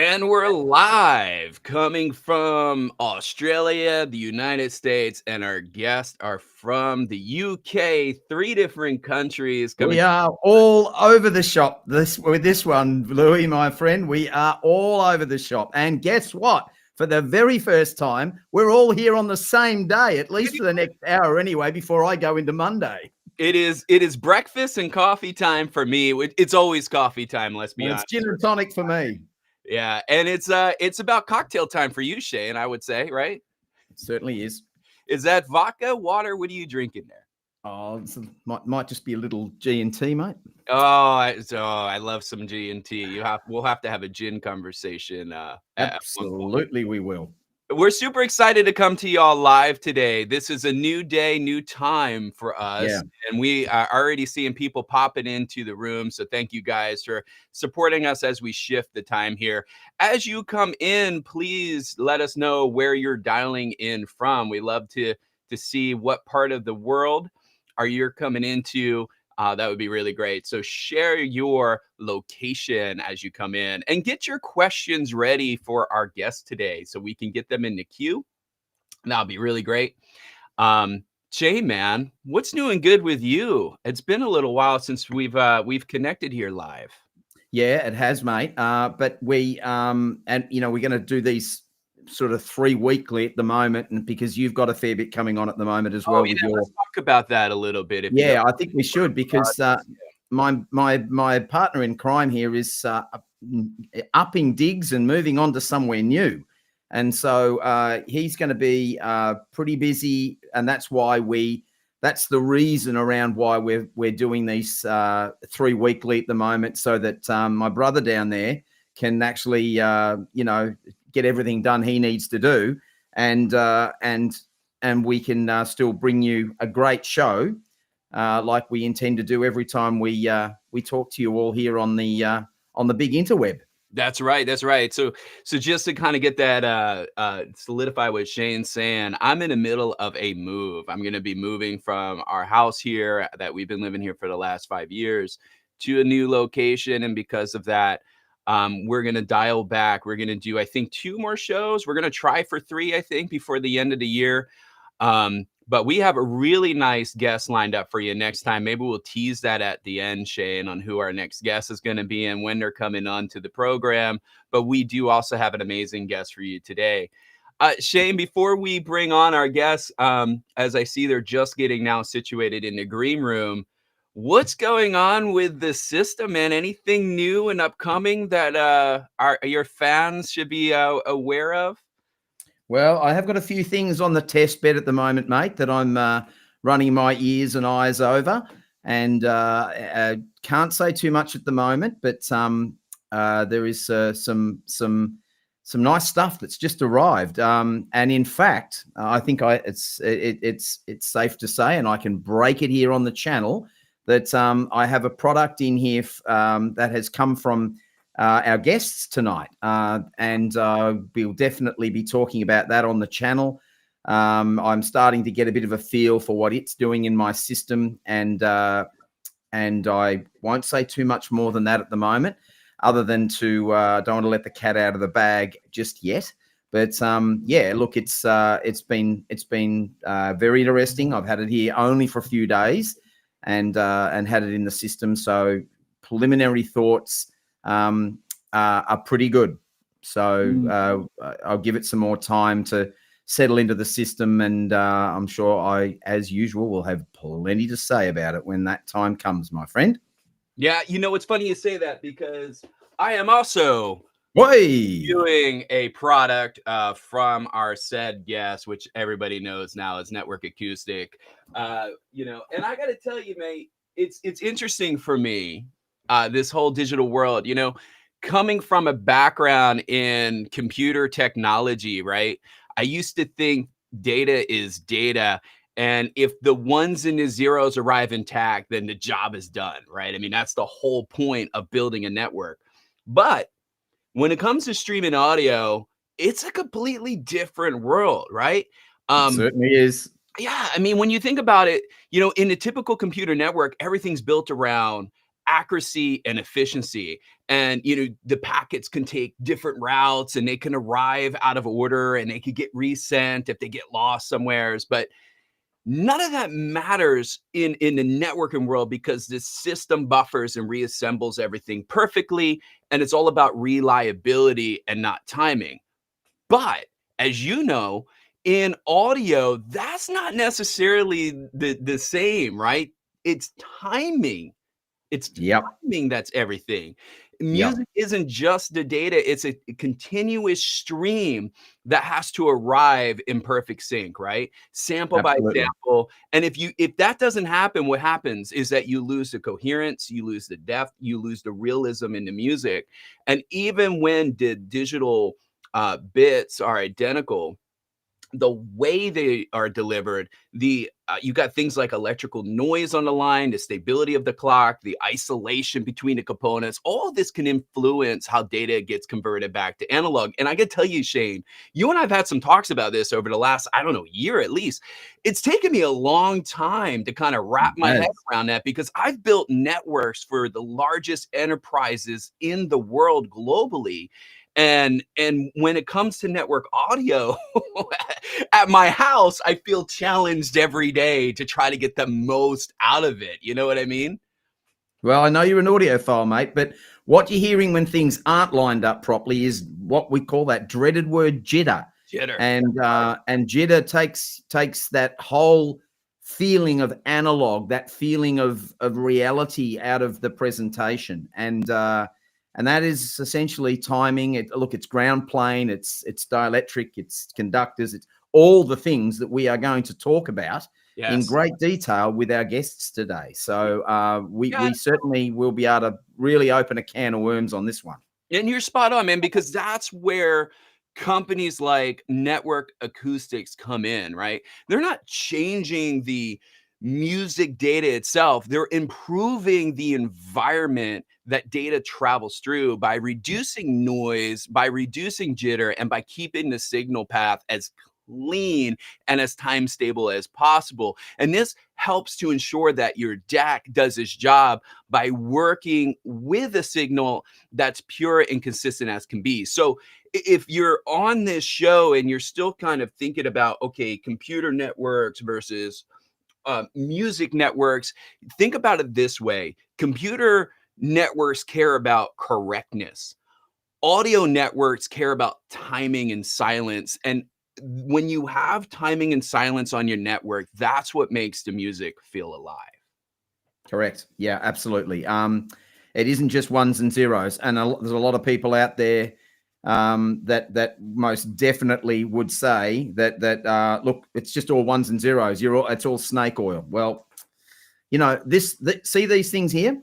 And we're live coming from Australia, the United States, and our guests are from the UK, three different countries coming. We are all over the shop with this one, Louis, my friend. We are all over the shop. And guess what? For the very first time, we're all here on the same day, at least for the next hour anyway, before I go into Monday. It is breakfast and coffee time for me. It's always coffee time, let's be And honest. it's gin and tonic for me. Yeah, and it's about cocktail time for you, Shane, I would say, right? It certainly is. Is that vodka, water? What are you drinking there? Oh, might just be a little G&T, mate. I love some G&T. We'll have to have a gin conversation. Absolutely, we will. We're super excited to come to y'all live today. This is a new day, new time for us. Yeah. And we are already seeing people popping into the room. So thank you guys for supporting us as we shift the time here. As you come in, please let us know where you're dialing in from. We love to see what part of the world are you coming into. That would be really great. So share your location as you come in and get your questions ready for our guests today so we can get them in the queue. That'll be really great. Jay, man, what's new and good with you? It's been a little while since we've connected here live. Yeah, it has, mate. But we and we're going to do these sort of 3 weekly at the moment, and because you've got a fair bit coming on at the moment as well. Let's talk about that a little bit. I think we should, because my partner in crime here is upping digs and moving on to somewhere new, and so he's going to be pretty busy, and that's the reason around why we're doing these 3 weekly at the moment, so that my brother down there can actually get everything done he needs to do, and we can still bring you a great show, like we intend to do every time we talk to you all here on the big interweb. That's right. That's right. So just to kind of get that solidify what Shane's saying, I'm in the middle of a move. I'm going to be moving from our house here that we've been living here for the last 5 years to a new location, and because of that, we're going to dial back. We're going to do, I think, 2 more shows. We're going to try for 3, I think, before the end of the year. But we have a really nice guest lined up for you next time. Maybe we'll tease that at the end, Shane, on who our next guest is going to be and when they're coming on to the program. But we do also have an amazing guest for you today. Shane, before we bring on our guests, as I see they're just getting now situated in the green room, what's going on with the system, man? Anything new and upcoming that your fans should be aware of? Well, I have got a few things on the test bed at the moment, mate, that I'm running my ears and eyes over, and can't say too much at the moment. But there is some nice stuff that's just arrived, and in fact, I think it's safe to say, and I can break it here on the channel, that I have a product in here that has come from our guests tonight, and we'll definitely be talking about that on the channel. I'm starting to get a bit of a feel for what it's doing in my system, and I won't say too much more than that at the moment, other than to don't want to let the cat out of the bag just yet. But yeah, look, it's been very interesting. I've had it here only for a few days, and had it in the system, so preliminary thoughts are pretty good. So I'll give it some more time to settle into the system, and I'm sure as usual, will have plenty to say about it when that time comes, my friend. Yeah, it's funny you say that, because I am also doing a product from our said guest, which everybody knows now is Network Acoustic. And I got to tell you, mate, it's interesting for me, this whole digital world, coming from a background in computer technology, right? I used to think data is data, and if the ones and the zeros arrive intact, then the job is done, right? I mean, that's the whole point of building a network. But when it comes to streaming audio, it's a completely different world, right? It certainly is. Yeah, I mean, when you think about it, in a typical computer network, everything's built around accuracy and efficiency. And the packets can take different routes and they can arrive out of order and they could get resent if they get lost somewheres. But none of that matters in the networking world because this system buffers and reassembles everything perfectly, and it's all about reliability and not timing. But as you know, in audio, that's not necessarily the same, right? It's timing. It's Yep. timing that's everything. Yep. Music isn't just the data, it's a continuous stream that has to arrive in perfect sync, right? Sample by Absolutely. sample. And if that doesn't happen, what happens is that you lose the coherence, you lose the depth, you lose the realism in the music. And even when the digital bits are identical, the way they are delivered, you got things like electrical noise on the line, the stability of the clock, the isolation between the components. All of this can influence how data gets converted back to analog. And I can tell you, Shane, you and I've had some talks about this over the last, I don't know, year at least. It's taken me a long time to kind of wrap my head Yes. around that because I've built networks for the largest enterprises in the world globally. And when it comes to network audio at my house, I feel challenged every day to try to get the most out of it. You know what I mean? Well, I know you're an audiophile, mate, but what you're hearing when things aren't lined up properly is what we call that dreaded word jitter. Jitter. And jitter takes that whole feeling of analog, that feeling of reality out of the presentation. And that is essentially timing. Look, it's ground plane, it's dielectric, it's conductors, it's all the things that we are going to talk about in Yes. great detail with our guests today. So Yeah. we certainly will be able to really open a can of worms on this one. And you're spot on, man, because that's where companies like Network Acoustics come in, right? They're not changing the music data itself, they're improving the environment that data travels through by reducing noise, by reducing jitter, and by keeping the signal path as clean and as time stable as possible. And this helps to ensure that your DAC does its job by working with a signal that's pure and consistent as can be. So if you're on this show and you're still kind of thinking about, okay, computer networks versus music networks, think about it this way. Computer networks care about correctness. Audio networks care about timing and silence. And when you have timing and silence on your network, that's what makes the music feel alive. Correct. Yeah, absolutely. It isn't just ones and zeros, and there's a lot of people out there that most definitely would say that look, it's just all ones and zeros. It's all snake oil. Well, see these things here,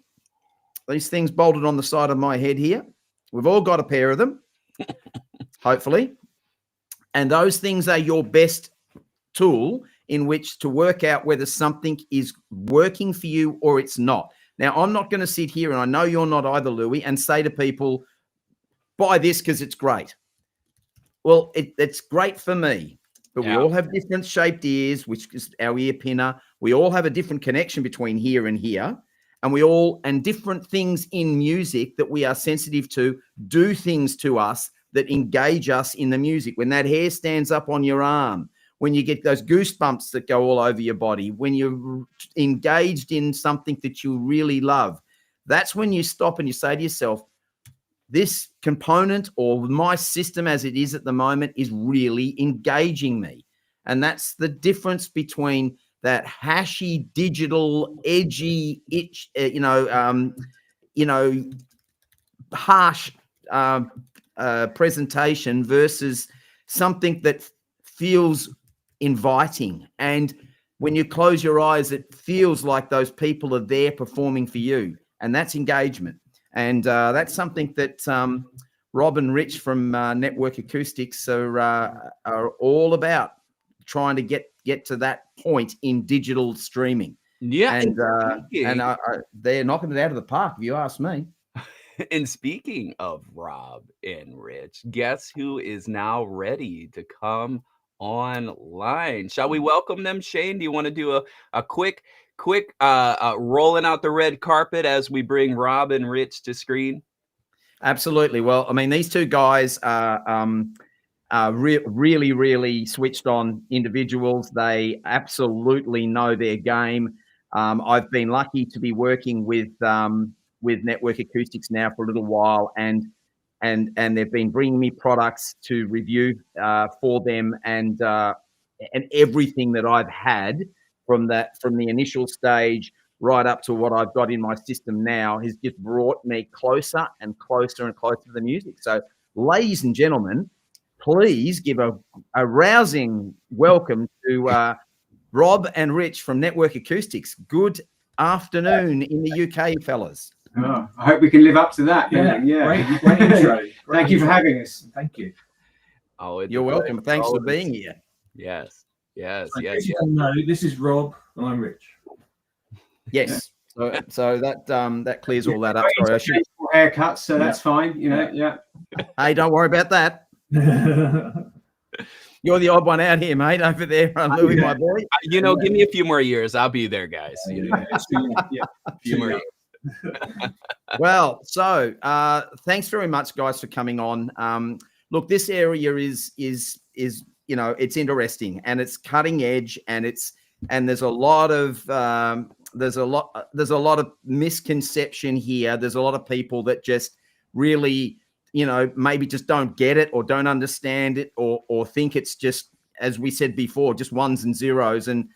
these things bolted on the side of my head here. We've all got a pair of them, hopefully, and those things are your best tool in which to work out whether something is working for you or it's not. Now, I'm not going to sit here, and I know you're not either, Louis, and say to people, buy this because it's great. Well, it's great for me, but we Yeah. all have different shaped ears, which is our ear pinner. We all have a different connection between here and here. And different things in music that we are sensitive to do things to us that engage us in the music. When that hair stands up on your arm, when you get those goosebumps that go all over your body, when you're engaged in something that you really love, that's when you stop and you say to yourself, this component or my system as it is at the moment is really engaging me. And that's the difference between that hashy, digital, edgy, harsh presentation versus something that feels inviting. And when you close your eyes, it feels like those people are there performing for you. And that's engagement. And that's something that Rob and Rich from Network Acoustics are all about, trying to get to that point in digital streaming. Yeah. And they're knocking it out of the park, if you ask me. And speaking of Rob and Rich, guess who is now ready to come online? Shall we welcome them, Shane? Do you want to do a quick quick rolling out the red carpet as we bring Rob and Rich to screen? Absolutely. Well, I mean, these two guys are really, really switched on individuals. They absolutely know their game. I've been lucky to be working with Network Acoustics now for a little while, and they've been bringing me products to review for them, and everything that I've had from the initial stage right up to what I've got in my system now has just brought me closer and closer and closer to the music. So, ladies and gentlemen, please give a rousing welcome to Rob and Rich from Network Acoustics. Good afternoon in the UK, fellas. Oh, I hope we can live up to that. Yeah. Great intro. Thank you for having us. Thank you. Oh, you're welcome. Thanks for being here. Yes. Yes. So Yes. No, this is Rob and I'm Rich. Yes. So that clears all that up. Sorry, I should... haircuts, so that's fine. You know, yeah. Hey, don't worry about that. You're the odd one out here, mate, over there. Louis, my boy. You know, give me a few more years. I'll be there, guys. A few more years. Well, so thanks very much, guys, for coming on. Look, this area is you know, it's interesting and it's cutting edge, and there's a lot of there's a lot of misconception here. There's a lot of people that just really, you know, maybe just don't get it or don't understand it, or think it's just, as we said before, just ones and zeros, and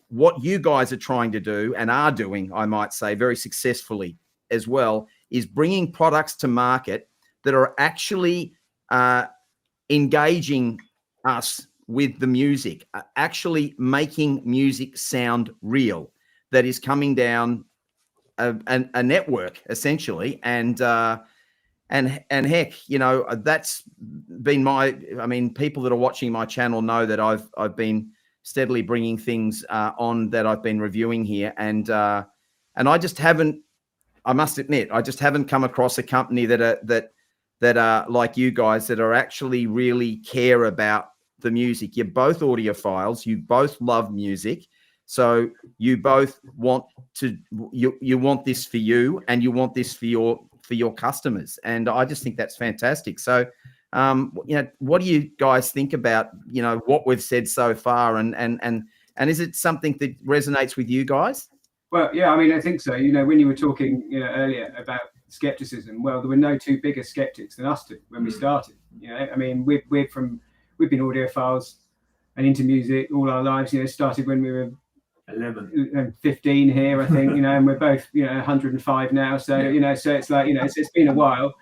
what you guys are trying to do, and are doing, I might say, very successfully as well, is bringing products to market that are actually engaging us with the music, actually making music sound real, that is coming down a network essentially, and heck, you know, that's been I mean, people that are watching my channel know that I've been steadily bringing things on that I've been reviewing here, and I just haven't, I must admit, I just haven't come across a company that are like you guys, that are actually really care about the music. You're both audiophiles, you both love music, so you both want to, you want this for you, and you want this for your customers, and I just think that's fantastic. So you know, what do you guys think about, you know, what we've said so far, and is it something that resonates with you guys? Well, yeah, I mean, I think so. You know, when you were talking, you know, earlier about skepticism, well, there were no two bigger skeptics than us two when we started. You know, I mean, we've been audiophiles and into music all our lives. You know, started when we were 11, 15 here, I think. You know, and we're both, you know, 105 now. So you know, so it's like, you know, it's been a while.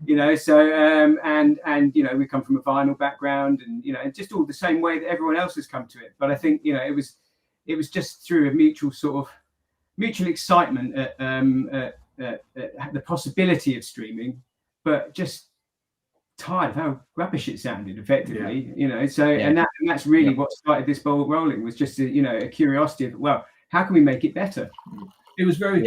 You know, so and you know, we come from a vinyl background, and you know, and just all the same way that everyone else has come to it. But I think, you know, it was just through a mutual excitement at the possibility of streaming, but just tired of how rubbish it sounded effectively, you know. So and that's really what started this ball rolling, was just a, you know, a curiosity of, well, how can we make it better? It was very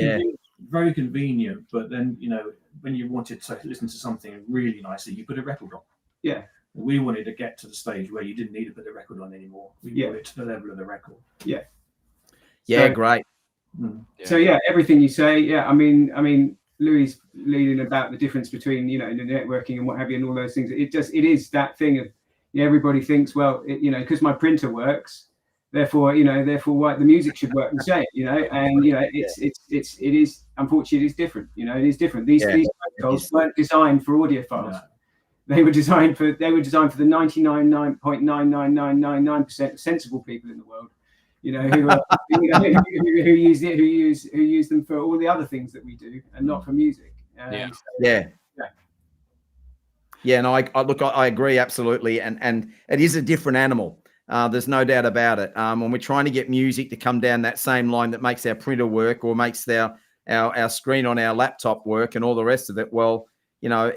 convenient, but then, you know, when you wanted to listen to something really nicely, you put a record on. Yeah. We wanted to get to the stage where you didn't need to put the record on anymore. We brought it to the level of the record. Yeah. So, great. So everything you say, I mean, Louis leading about the difference between, you know, the networking and what have you, and all those things. It is that thing of, you know, everybody thinks, well, you know, because my printer works, therefore what, the music should work the same, you know. And you know, it is unfortunately, it is different. You know, it is different. These protocols weren't designed for audiophiles. No. They were designed for the 99.99999% of sensible people in the world. You know, who use them for all the other things that we do, and not for music. And I agree absolutely, and it is a different animal. There's no doubt about it. When we're trying to get music to come down that same line that makes our printer work, or makes our screen on our laptop work, and all the rest of it, well, you know,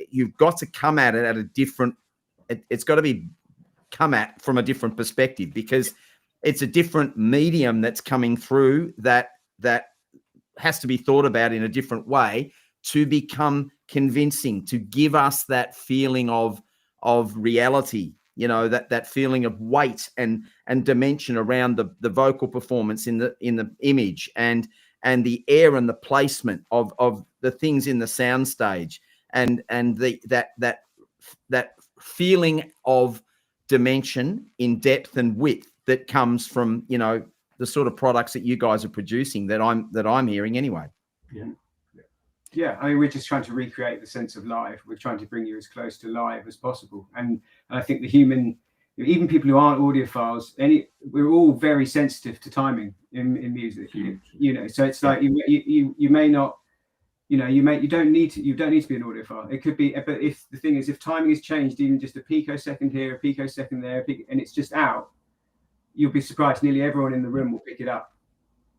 you've got to come at it at a different. It's got to be come at from a different perspective, because it's a different medium that's coming through that has to be thought about in a different way to become convincing, to give us that feeling of reality you know, that feeling of weight and dimension around the vocal performance in the image, and the air and the placement of the things in the sound stage, and that feeling of dimension in depth and width that comes from, you know, the sort of products that you guys are producing, that I'm hearing anyway. Yeah, I mean, we're just trying to recreate the sense of live. We're trying to bring you as close to live as possible. And I think the human, even people who aren't audiophiles, we're all very sensitive to timing in music. You know, so it's like you may not, you know, you don't need to be an audiophile. It could be, but if the thing is, if timing is changed, even just a picosecond here, a picosecond there, and it's just out, you'll be surprised. Nearly everyone in the room will pick it up.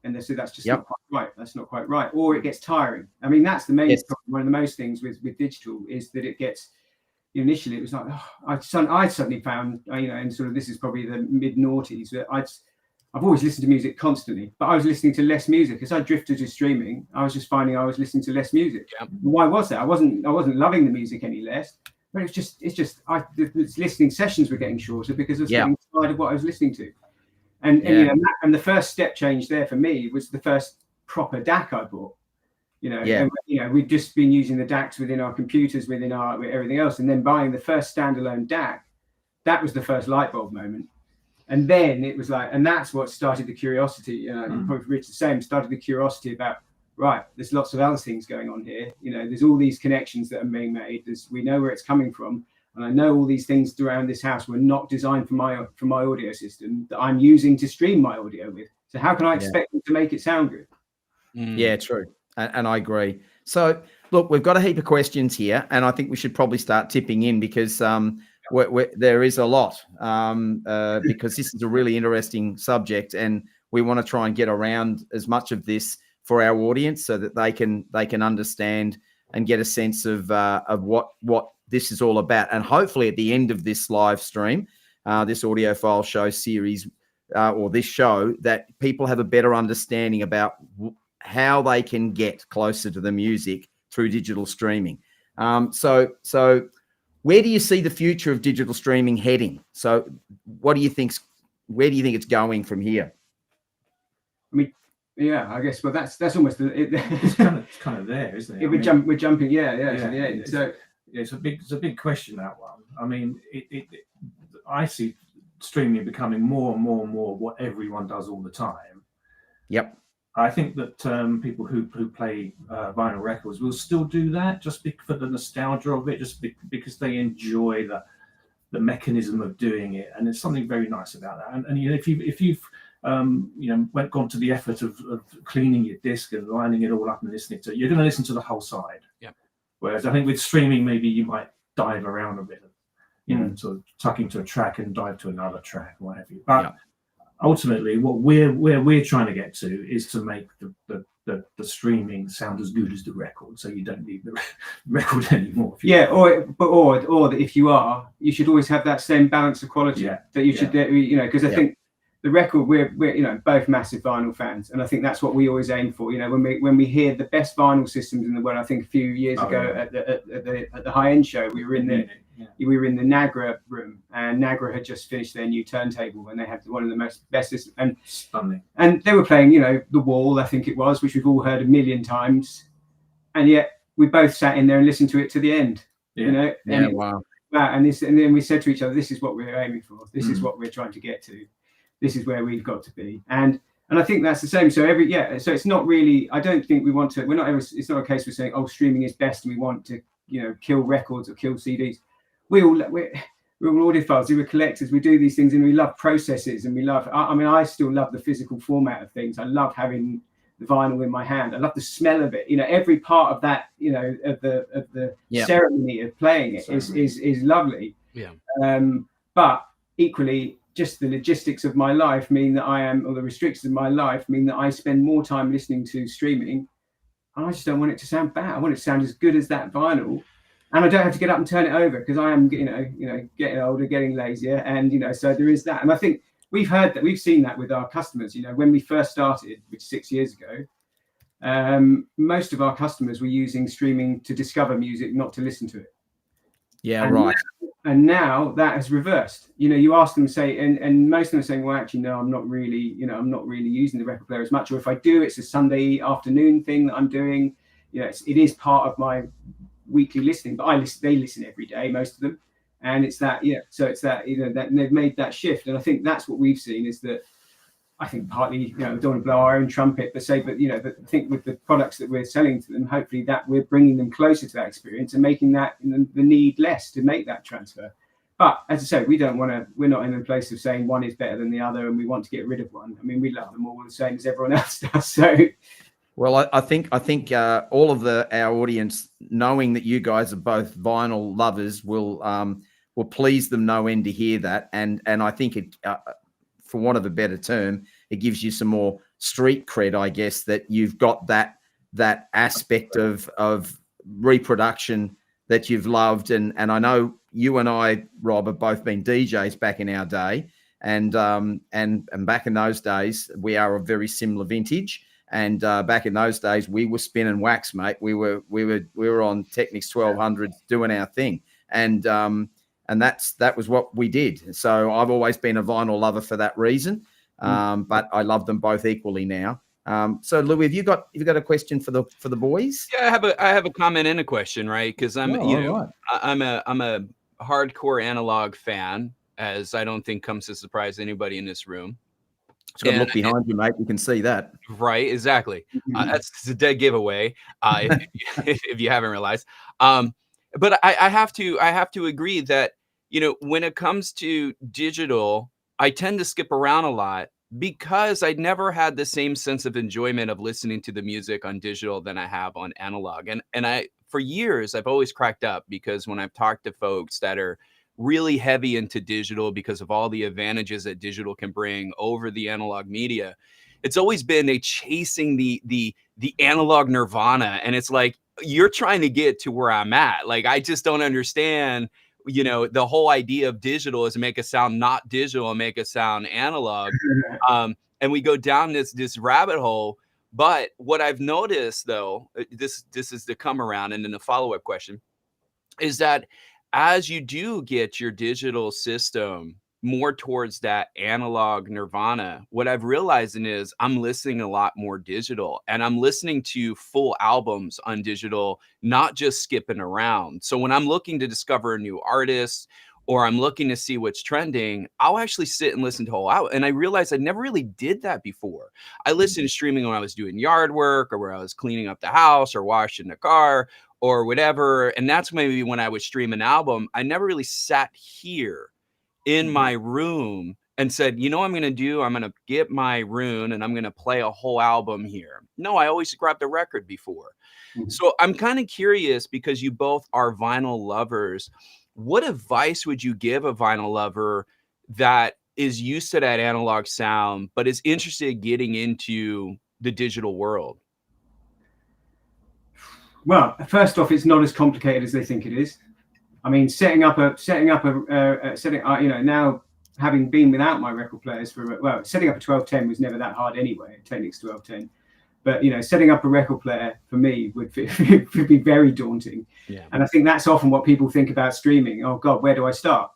And they say that's just not quite right. That's not quite right. Or it gets tiring. I mean, that's the main problem. One of the most things with digital is that it gets, initially it was like, I suddenly found, you know, and sort of, this is probably the mid noughties, that I've always listened to music constantly, but I was listening to less music. As I drifted to streaming, I was just finding I was listening to less music. Why was that? I wasn't loving the music any less, but it's just the listening sessions were getting shorter because I was getting tired of what I was listening to. And you know, and the first step change there for me was the first proper DAC I bought. You know, and, you know, we'd just been using the DACs within our computers, with everything else, and then buying the first standalone DAC. That was the first light bulb moment. And then it was like, and that's what started the curiosity. You know, probably Rich the same, started the curiosity about, right, there's lots of other things going on here. You know, there's all these connections that are being made. We know where it's coming from. And I know all these things around this house were not designed for my audio system that I'm using to stream my audio with. So how can I expect them to make it sound good? Yeah, true. And I agree. So look, we've got a heap of questions here, and I think we should probably start tipping in, because there is a lot, because this is a really interesting subject, and we want to try and get around as much of this for our audience so that they can understand and get a sense of what this is all about. And hopefully at the end of this live stream, this Audiophile Show series, or this show, that people have a better understanding about how they can get closer to the music through digital streaming. So where do you see the future of digital streaming heading? So where do you think it's going from here? I mean, yeah, I guess. Well, that's almost it's kind of there, isn't it? We're jumping, to the end. So it's a big question, that one. I mean, I see streaming becoming more and more and more what everyone does all the time. Yep. I think that people who play vinyl records will still do that, just for the nostalgia of it, just because they enjoy the mechanism of doing it, and there's something very nice about that. And you know, if you've gone to the effort of cleaning your disc and lining it all up and listening to it, you're going to listen to the whole side. Yeah. Whereas I think with streaming, maybe you might dive around a bit, you know, sort of tuck into a track and dive to another track, what have you. But ultimately, what we're trying to get to is to make the streaming sound as good as the record, so you don't need the record anymore. Or that if you should always have that same balance of quality. That you should, you know, because I think the record, we're you know, both massive vinyl fans, and I think that's what we always aim for. You know, when we hear the best vinyl systems in the world, I think a few years ago at the high end show, we were in the Nagra room, and Nagra had just finished their new turntable, and they had one of the best systems, and stunning. And they were playing, you know, The Wall, I think it was, which we've all heard a million times, and yet we both sat in there and listened to it to the end. You know, wow. And then we said to each other, this is what we're aiming for. This is what we're trying to get to. This is where we've got to be. And I think that's the same. So so it's not really, I don't think we want to, it's not a case we're saying, oh, streaming is best and we want to, you know, kill records or kill CDs. We're all audiophiles, we're collectors, we do these things, and we love processes, and we love, I still love the physical format of things. I love having the vinyl in my hand. I love the smell of it. You know, every part of that, you know, of the ceremony of playing it is lovely. Yeah. But equally, just the logistics of my life mean that or the restrictions of my life mean that I spend more time listening to streaming, and I just don't want it to sound bad. I want it to sound as good as that vinyl, and I don't have to get up and turn it over, because I am, you know, getting older, getting lazier, and you know, so there is that. And I think we've seen that with our customers. You know, when we first started, which 6 years ago, most of our customers were using streaming to discover music, not to listen to it. Yeah, and right. And now that has reversed. You ask them, say, and most of them are saying, well, actually, no, I'm not really using the record player as much. Or if I do, it's a Sunday afternoon thing that I'm doing. It is part of my weekly listening, but they listen every day, most of them. And it's that, so it's that, that they've made that shift. And I think that's what we've seen, is that I think partly, we don't want to blow our own trumpet, but I think with the products that we're selling to them, hopefully that we're bringing them closer to that experience and making that the need less to make that transfer. But as I say, we're not in a place of saying one is better than the other and we want to get rid of one. I mean, we love them all the same as everyone else does. So, well, I think all of our audience, knowing that you guys are both vinyl lovers, will please them no end to hear that, and I think it, for want of a better term, it gives you some more street cred, I guess, that you've got that aspect of reproduction that you've loved, and I know you and I, Rob, have both been DJs back in our day, and back in those days we are of very similar vintage. And back in those days, we were spinning wax, mate. We were on Technics 1200 doing our thing, and that was what we did. So I've always been a vinyl lover for that reason, but I love them both equally now. So Louis, have you got a question for the boys? Yeah, I have a comment and a question, right? Because I'm right. I'm a hardcore analog fan, as I don't think comes to surprise anybody in this room. Just got to look behind you, mate. You can see that. Right, exactly. That's a dead giveaway, if you haven't realized. But I have to agree that, when it comes to digital, I tend to skip around a lot because I never had the same sense of enjoyment of listening to the music on digital than I have on analog. And for years, I've always cracked up because when I've talked to folks that are really heavy into digital because of all the advantages that digital can bring over the analog media, it's always been a chasing the analog nirvana. And it's like, you're trying to get to where I'm at. Like, I just don't understand, the whole idea of digital is to make a sound not digital and make a sound analog. And we go down this rabbit hole. But what I've noticed, though, this is the come around, and then the follow-up question is that as you do get your digital system more towards that analog nirvana, what I've realized is I'm listening a lot more digital, and I'm listening to full albums on digital, not just skipping around. So when I'm looking to discover a new artist, or I'm looking to see what's trending, I'll actually sit and listen to whole album. And I realized I never really did that before. I listened to streaming when I was doing yard work, or where I was cleaning up the house, or washing the car, or whatever. And that's maybe when I would stream an album. I never really sat here in my room and said, what I'm going to do? I'm going to get my Roon and I'm going to play a whole album here. No, I always grabbed the record before. So I'm kind of curious, because you both are vinyl lovers, what advice would you give a vinyl lover that is used to that analog sound, but is interested in getting into the digital world? Well, first off, it's not as complicated as they think it is. I mean, setting up now, having been without my record players setting up a 1210 was never that hard anyway, Technics 1210. But, setting up a record player for me would be very daunting. Yeah. And I think that's often what people think about streaming. Oh God, where do I start?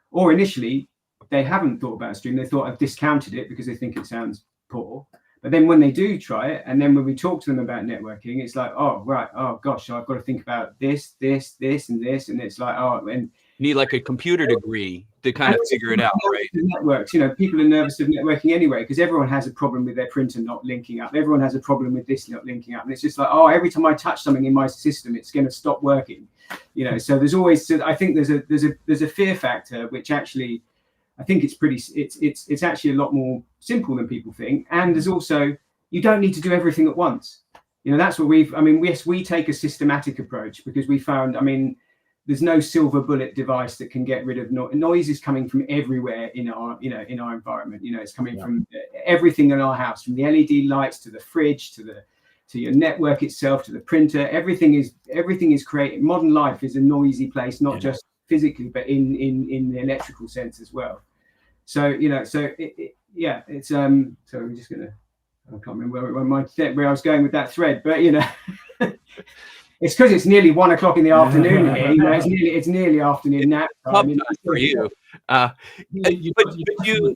Or initially, they haven't thought about streaming. They thought I've discounted it because they think it sounds poor. But then when they do try it, and then when we talk to them about networking, it's like, oh, right. Oh gosh, so I've got to think about this, and this. And it's like, and you need like a computer degree to kind of figure it out, right? Networks, people are nervous of networking anyway, because everyone has a problem with their printer not linking up. Everyone has a problem with this not linking up. And it's just like, every time I touch something in my system, it's going to stop working. So there's always, I think there's a fear factor, which actually, I think it's actually a lot more simple than people think. And there's also, you don't need to do everything at once. That's what yes, we take a systematic approach, because we found, there's no silver bullet device that can get rid of noise. Noise is coming from everywhere in our environment. It's coming from everything in our house, from the LED lights to the fridge to your network itself to the printer. Everything is created. Modern life is a noisy place, not just physically, but in the electrical sense as well. So it's so we're just gonna. I can't remember where I was going with that thread, but it's because it's nearly 1 o'clock in the afternoon here. You know, it's nearly afternoon nap time. For you. But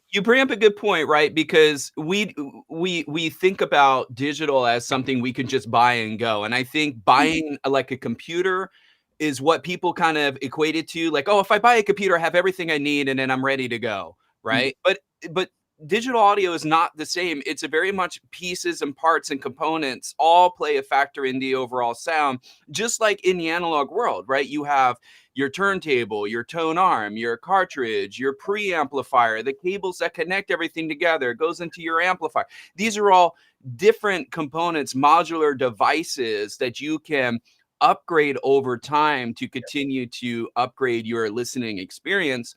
you bring up a good point, right? Because we think about digital as something we can just buy and go, and I think buying like a computer is what people kind of equate it to, like, oh, if I buy a computer, I have everything I need, and then I'm ready to go, right? But digital audio is not the same. It's a very much pieces and parts and components all play a factor in the overall sound, just like in the analog world, right? You have your turntable, your tone arm, your cartridge, your preamplifier, the cables that connect everything together, goes into your amplifier. These are all different components, modular devices that you can upgrade over time to continue to upgrade your listening experience.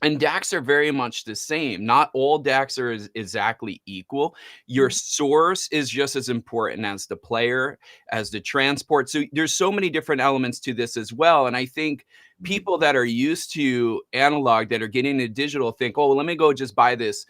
And DACs are very much the same. Not all DACs are exactly equal. Your source is just as important as the player, as the transport. So there's so many different elements to this as well. And I think people that are used to analog, that are getting into digital, think, oh, well, let me go just buy this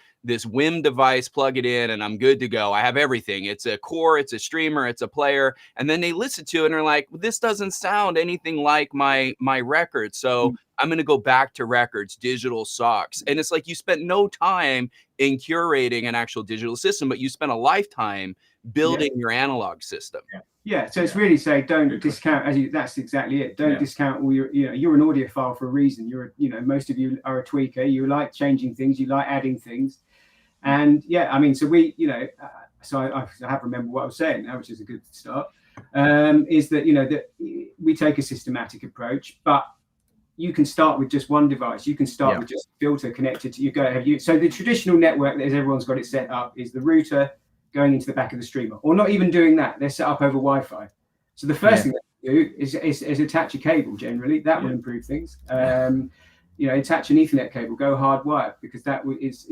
WIM device, plug it in, and I'm good to go. I have everything. It's a core, it's a streamer, it's a player. And then they listen to it and are like, this doesn't sound anything like my record. So I'm going to go back to records, digital socks. And it's like you spent no time in curating an actual digital system, but you spent a lifetime building your analog system. Yeah, so it's really say don't discount, that's exactly it. Don't discount all your, you're an audiophile for a reason. Most of you are a tweaker. You like changing things, you like adding things. And I mean, so we, so I have to remember what I was saying now, which is a good start, is that, that we take a systematic approach, but you can start with just one device. You can start with just a filter connected to so the traditional network, as everyone's got it set up, is the router going into the back of the streamer, or not even doing that. They're set up over Wi-Fi. So the first thing they do is attach a cable. Generally, that will improve things. Attach an Ethernet cable, go hardwired, because that is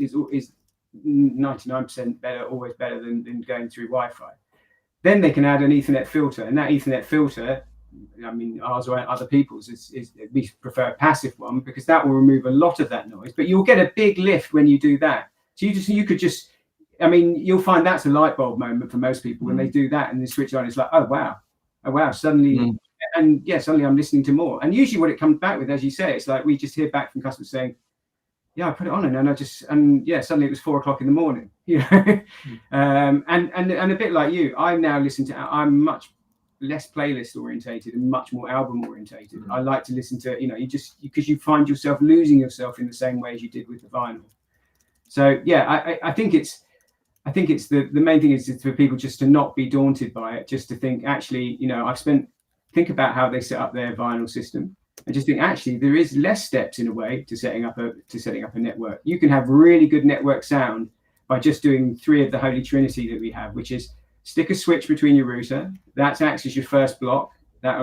99% better, always better than going through Wi-Fi. Then they can add an Ethernet filter, and that Ethernet filter, I mean, ours or other people's, we prefer a passive one, because that will remove a lot of that noise. But you'll get a big lift when you do that. So I mean, you'll find that's a light bulb moment for most people when they do that and they switch on. It's like, oh wow, suddenly, suddenly I'm listening to more. And usually, what it comes back with, as you say, it's like we just hear back from customers saying, I put it on and suddenly it was 4 o'clock in the morning. And a bit like you, I'm now I'm much less playlist orientated and much more album orientated. I like to listen to, because you find yourself losing yourself in the same way as you did with the vinyl. So I think it's the main thing is for people just to not be daunted by it, just to think, actually, think about how they set up their vinyl system, and just think, actually, there is less steps in a way to setting up a network. You can have really good network sound by just doing 3 of the holy trinity that we have, which is stick a switch between your router. That acts as your first block. That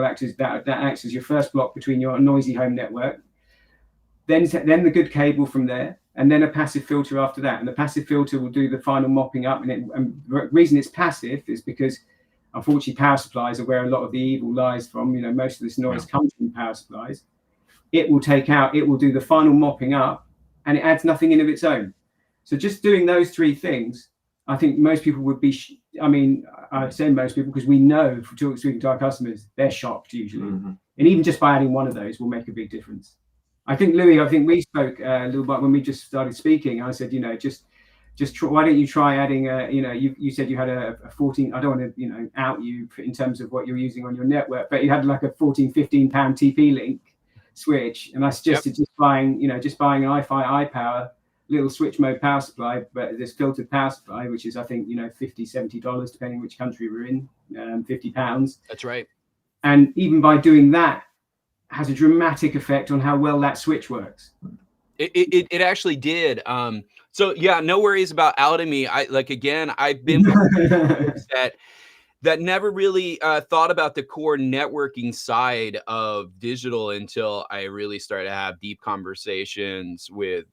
acts as your first block between your noisy home network. Then the good cable from there, and then a passive filter after that. And the passive filter will do the final mopping up. And the reason it's passive is because, unfortunately, power supplies are where a lot of the evil lies from. Most of this noise comes from power supplies. It will do the final mopping up, and it adds nothing in of its own. So just doing those 3 things, I think most people would be, I say most people because we know from speaking to our customers, they're shocked usually. And even just by adding one of those will make a big difference. I think, Louis, we spoke a little bit when we just started speaking. I said, just try, why don't you try adding you said you had a 14, I don't want to, out you in terms of what you're using on your network, but you had like a 14, 15 pound TP-Link switch. And I suggested just buying an iFi iPower little switch mode power supply, but this filtered power supply, which is, I think, $50, $70, depending which country we're in, £50. That's right. And even by doing that, has a dramatic effect on how well that switch works. It actually did. So no worries about outing me. I've been that never really thought about the core networking side of digital until I really started to have deep conversations with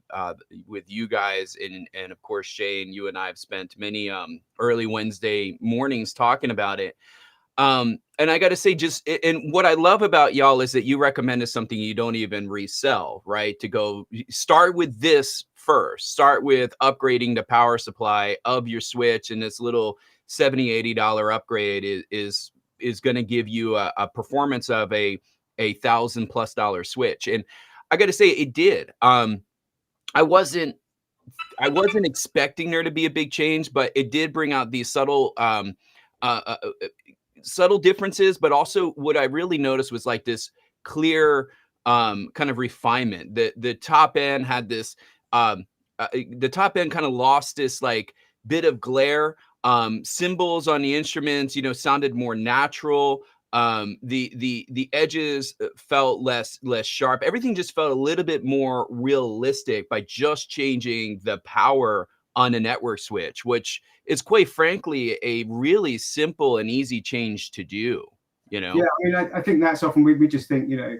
you guys, and of course, Shane, you and I have spent many early Wednesday mornings talking about it. And I got to say, and what I love about y'all is that you recommend us something you don't even resell, right? To go start with this first, start with upgrading the power supply of your switch, and this little $70, $80 upgrade is is going to give you a performance of a $1,000+ switch. And I got to say, it did. I wasn't expecting there to be a big change, but it did bring out these subtle subtle differences. But also what I really noticed was like this clear kind of refinement. The top end had this the top end kind of lost this like bit of glare. Cymbals on the instruments, you know, sounded more natural. The edges felt less sharp. Everything just felt a little bit more realistic by just changing the power on a network switch, which is quite frankly a really simple and easy change to do, you know? Yeah, I mean, I think that's often we just think, you know,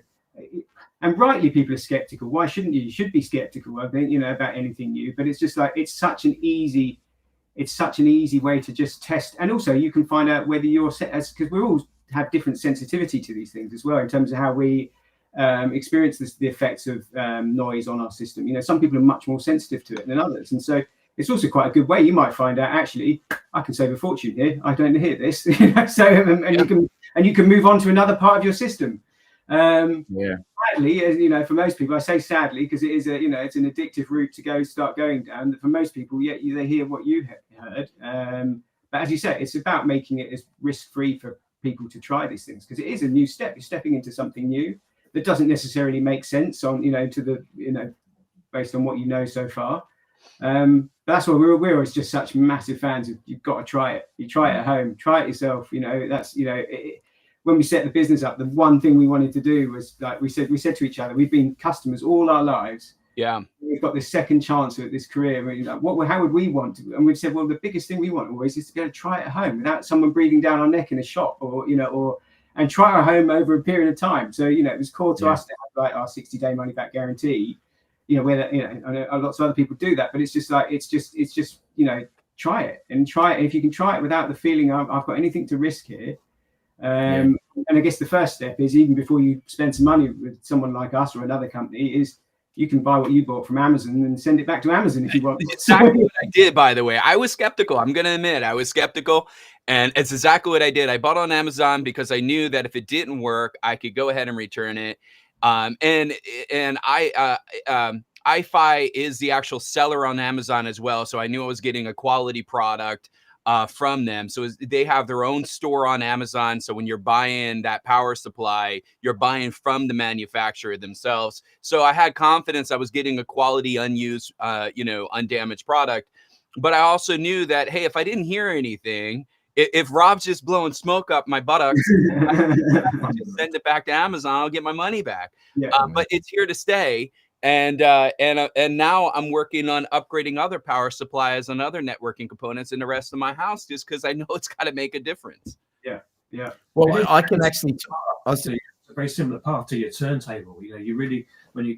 and rightly people are skeptical. Why shouldn't you? You should be skeptical, I think, you know, about anything new. But it's just like it's such an easy way to just test. And also you can find out whether you're set as, because we all have different sensitivity to these things as well in terms of how we experience the effects of noise on our system. You know, some people are much more sensitive to it than others. And so it's also quite a good way. You might find out, actually, I can save a fortune here. I don't hear this. So, and you can move on to another part of your system. Sadly, as you know, for most people, I say sadly because it is it's an addictive route to start going down. For most people, yet they hear what you heard. But as you say, it's about making it as risk-free for people to try these things, because it is a new step. You're stepping into something new that doesn't necessarily make sense on based on what you know so far. But that's why we're always just such massive fans of, you've got to try it. You try it at home, try it yourself. You know, that's when we set the business up, the one thing we wanted to do was, like we said to each other, we've been customers all our lives. Yeah, we've got this second chance at this career. How would we want to? And we've said, well, the biggest thing we want always is to be able to try it at home without someone breathing down our neck in a shop, and try our home over a period of time. So it was core to us to have like our 60-day money back guarantee. I know lots of other people do that, but it's just try it. And if you can try it without the feeling I've got anything to risk here. And I guess the first step is, even before you spend some money with someone like us or another company, is you can buy what you bought from Amazon and send it back to Amazon if you want. It's exactly what I did, by the way. I was skeptical. I'm going to admit I was skeptical. And it's exactly what I did. I bought on Amazon because I knew that if it didn't work, I could go ahead and return it. And iFi is the actual seller on Amazon as well. So I knew I was getting a quality product from them. So they have their own store on Amazon. So when you're buying that power supply, you're buying from the manufacturer themselves. So I had confidence I was getting a quality, unused, undamaged product. But I also knew that, hey, if I didn't hear anything, if Rob's just blowing smoke up my buttocks, I'll just send it back to Amazon. I'll get my money back. Yeah. But it's here to stay. And now I'm working on upgrading other power supplies and other networking components in the rest of my house, just because I know it's got to make a difference. Yeah. Well, I can actually. It's a very similar path to your turntable. You really, when you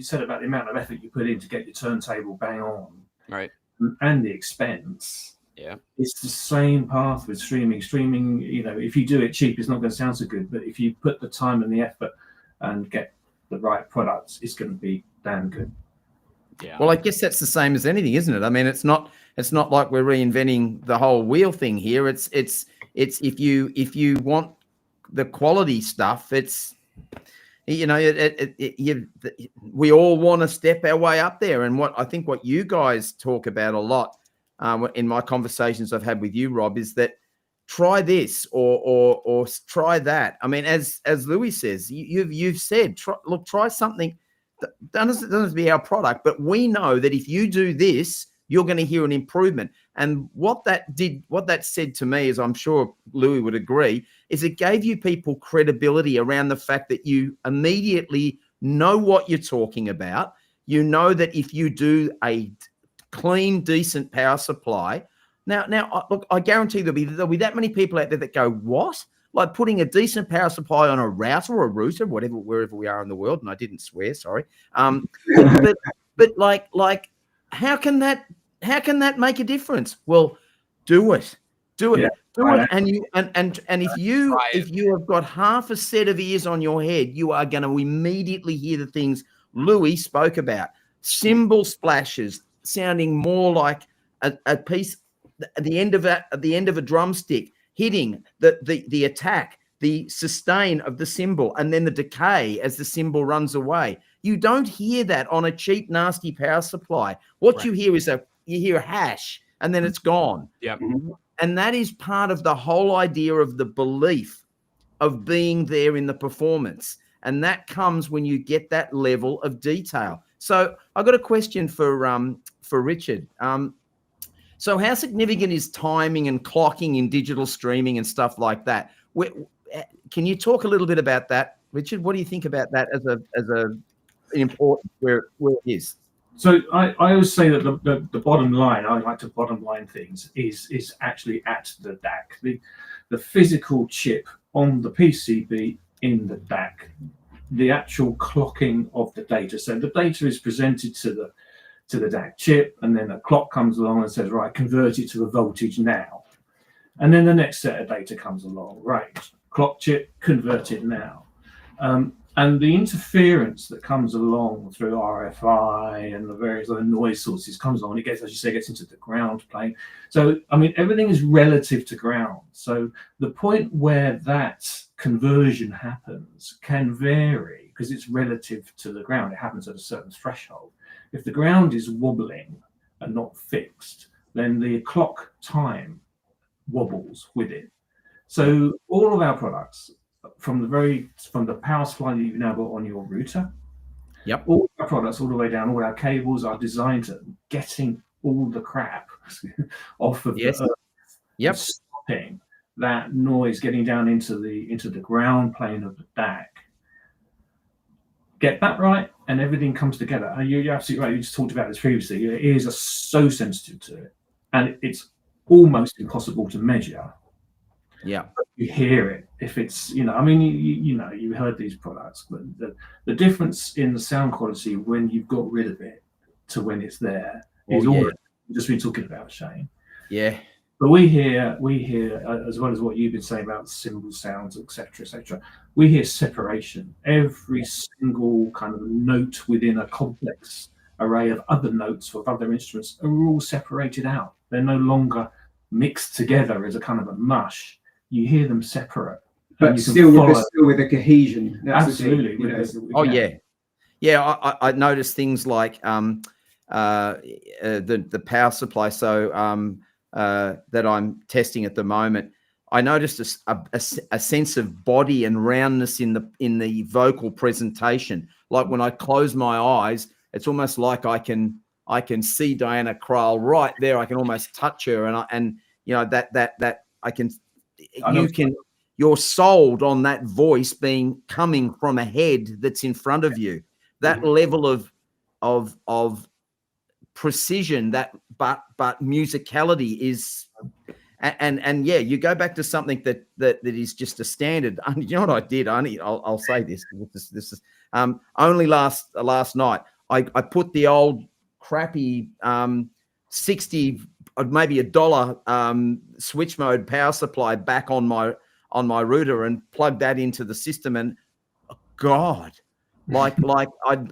said about the amount of effort you put in to get your turntable bang on, right, and the expense. Yeah, it's the same path with streaming. Streaming, if you do it cheap, it's not going to sound so good. But if you put the time and the effort and get the right products, it's going to be damn good. Yeah. Well, I guess that's the same as anything, isn't it? I mean, it's not like we're reinventing the whole wheel thing here. It's if you want the quality stuff, it's we all want to step our way up there. And what you guys talk about a lot in my conversations I've had with you, Rob, is that try this or try that. I mean, as Louis says, you've said, try something. Doesn't have to be our product, but we know that if you do this, you're going to hear an improvement. And what that said to me, is I'm sure Louis would agree, is it gave you people credibility around the fact that you immediately know what you're talking about. You know that if you do a clean, decent power supply, now look, I guarantee there'll be that many people out there that go, what? Like putting a decent power supply on a router or a router, wherever we are in the world. And I didn't swear, sorry. But like, how can that make a difference? Well, do it. Yeah. Do it. And if you have got half a set of ears on your head, you are going to immediately hear the things Louis spoke about. Cymbal splashes sounding more like a piece at the end of a drumstick. hitting the attack, the sustain of the cymbal, and then the decay as the cymbal runs away. You don't hear that on a cheap, nasty power supply. What you hear is you hear a hash, and then it's gone. Yep. And that is part of the whole idea of the belief of being there in the performance. And that comes when you get that level of detail. So I've got a question for Richard. So how significant is timing and clocking in digital streaming and stuff like that? Can you talk a little bit about that, Richard? What do you think about that as an important where it is? So I always say that the bottom line, I like to bottom line things, is actually at the DAC, the physical chip on the PCB in the DAC, the actual clocking of the data. So the data is presented to the DAC chip, and then a clock comes along and says, right, convert it to a voltage now. And then the next set of data comes along, right, clock chip, convert it now. And the interference that comes along through RFI and the various other noise sources comes along, it gets, as you say, gets into the ground plane. So, I mean, everything is relative to ground. So the point where that conversion happens can vary because it's relative to the ground. It happens at a certain threshold. If the ground is wobbling and not fixed, then the clock time wobbles with it. So all of our products, from the power supply that you've now got on your router, all our products all the way down, all our cables are designed to getting all the crap off of the earth, stopping that noise getting down into the ground plane of the DAC. Get that right, and everything comes together. And you're absolutely right. You just talked about this previously. Your ears are so sensitive to it, and it's almost impossible to measure. Yeah, you hear it if it's, I mean, you heard these products, but the difference in the sound quality when you've got rid of it to when it's there is all we've just been talking about, Shane. Yeah. But we hear as well as what you've been saying about cymbal sounds, etc., we hear separation. Every single kind of note within a complex array of other notes of other instruments are all separated out. They're no longer mixed together as a kind of a mush. You hear them separate, but still with a cohesion. That's absolutely. I noticed things like the power supply. So that I'm testing at the moment, I noticed a sense of body and roundness in the vocal presentation. Like when I close my eyes, it's almost like I can see Diana Krall right there. I can almost touch her, and that I can. You're sold on that voice coming from a head that's in front of you. That level of precision, but musicality is, and you go back to something that is just a standard. You know what I did? I'll say this. This is only last night. I put the old crappy 60, maybe $1 switch mode power supply back on my router and plugged that into the system, and God, like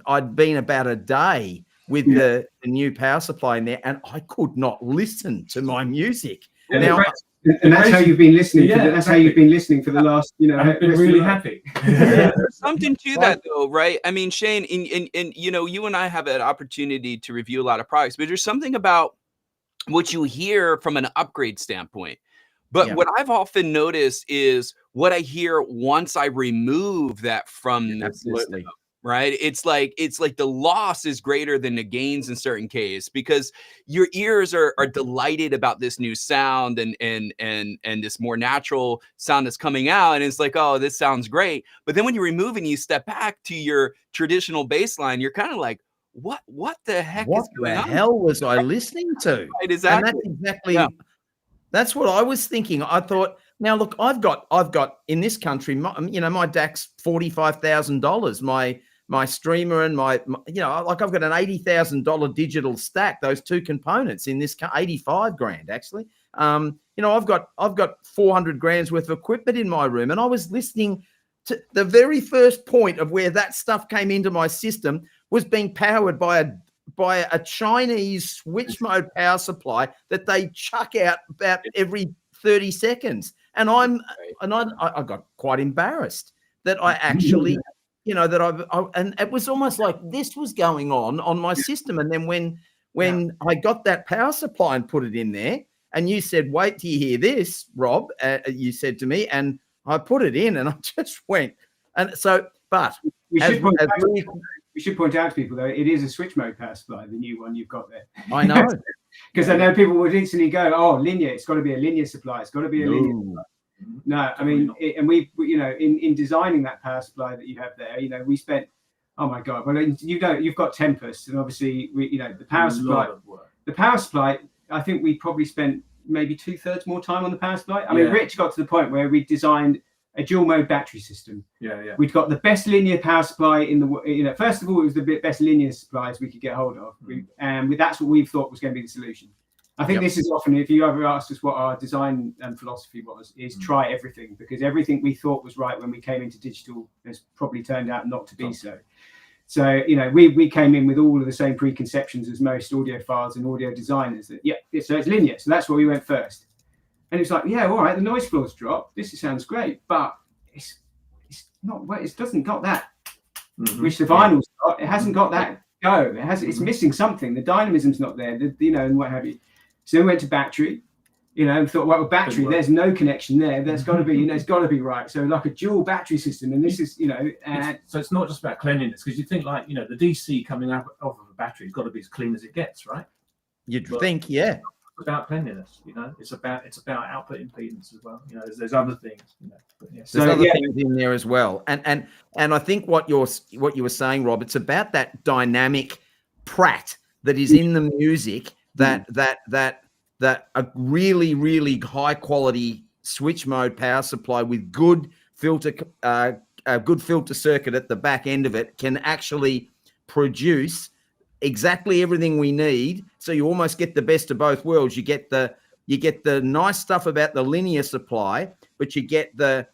I'd been about a day with the new power supply in there, and I could not listen to my music. And that's how you've been listening. That's how you've been listening for the last. I've been really happy. There's something to that, though, right? I mean, Shane, and you and I have an opportunity to review a lot of products, but there's something about what you hear from an upgrade standpoint. But what I've often noticed is what I hear once I remove that from the system, right? It's like the loss is greater than the gains in certain cases, because your ears are delighted about this new sound and this more natural sound that's coming out. And it's like, oh, this sounds great. But then when you remove and you step back to your traditional bass line, you're kind of like, what the heck is going on? What the hell was I listening to? Right, exactly. And that's exactly that's what I was thinking. I thought, now look, I've got in this country, my DAC's $45,000. My streamer and my like I've got an $80,000 digital stack. Those two components in this 85 grand actually. I've got 400 grand's worth of equipment in my room, and I was listening to the very first point of where that stuff came into my system was being powered by a Chinese switch mode power supply that they chuck out about every 30 seconds. And I got quite embarrassed that I actually, and it was almost like this was going on my system. And then when I got that power supply and put it in there, and you said, wait till you hear this, Rob, you said to me, and I put it in and I just went. And so, but we should point out to people, though, it is a switch mode power supply, the new one you've got there. I know. Because I know people would instantly go, oh, linear, it's got to be a linear supply. It's got to be a linear supply. No, I mean, and we in designing that power supply that you have there, we spent, oh my God, well, you've got Tempest, and obviously, the power supply, I think we probably spent maybe 2/3 more time on the power supply. I mean, Rich got to the point where we designed a dual mode battery system. We'd got the best linear power supply in the, first of all, it was the best linear supplies we could get hold of. And that's what we thought was going to be the solution. I think this is often, if you ever asked us what our design philosophy was, is try everything, because everything we thought was right when we came into digital has probably turned out not to be so. So, we came in with all of the same preconceptions as most audiophiles and audio designers that, so it's linear. So that's where we went first. And it's like, all right, the noise floor's dropped. This sounds great, but it's not, it doesn't got that, which the vinyl's got. It hasn't got that go. It's missing something. The dynamism's not there, and what have you. So then we went to battery, and thought, well, battery, there's no connection there. There's got to be, it's got to be right. So like a dual battery system, and this is, so it's not just about cleanliness, because you think like, the DC coming off of a battery has got to be as clean as it gets, right? You'd think, yeah. About cleanliness, it's about output impedance as well. There's other things, There's other things in there as well. And I think what you were saying, Rob, it's about that dynamic prat that is in the music, that a really, really high quality switch mode power supply with good filter circuit at the back end of it can actually produce exactly everything we need. So you almost get the best of both worlds. You get the nice stuff about the linear supply, but you get but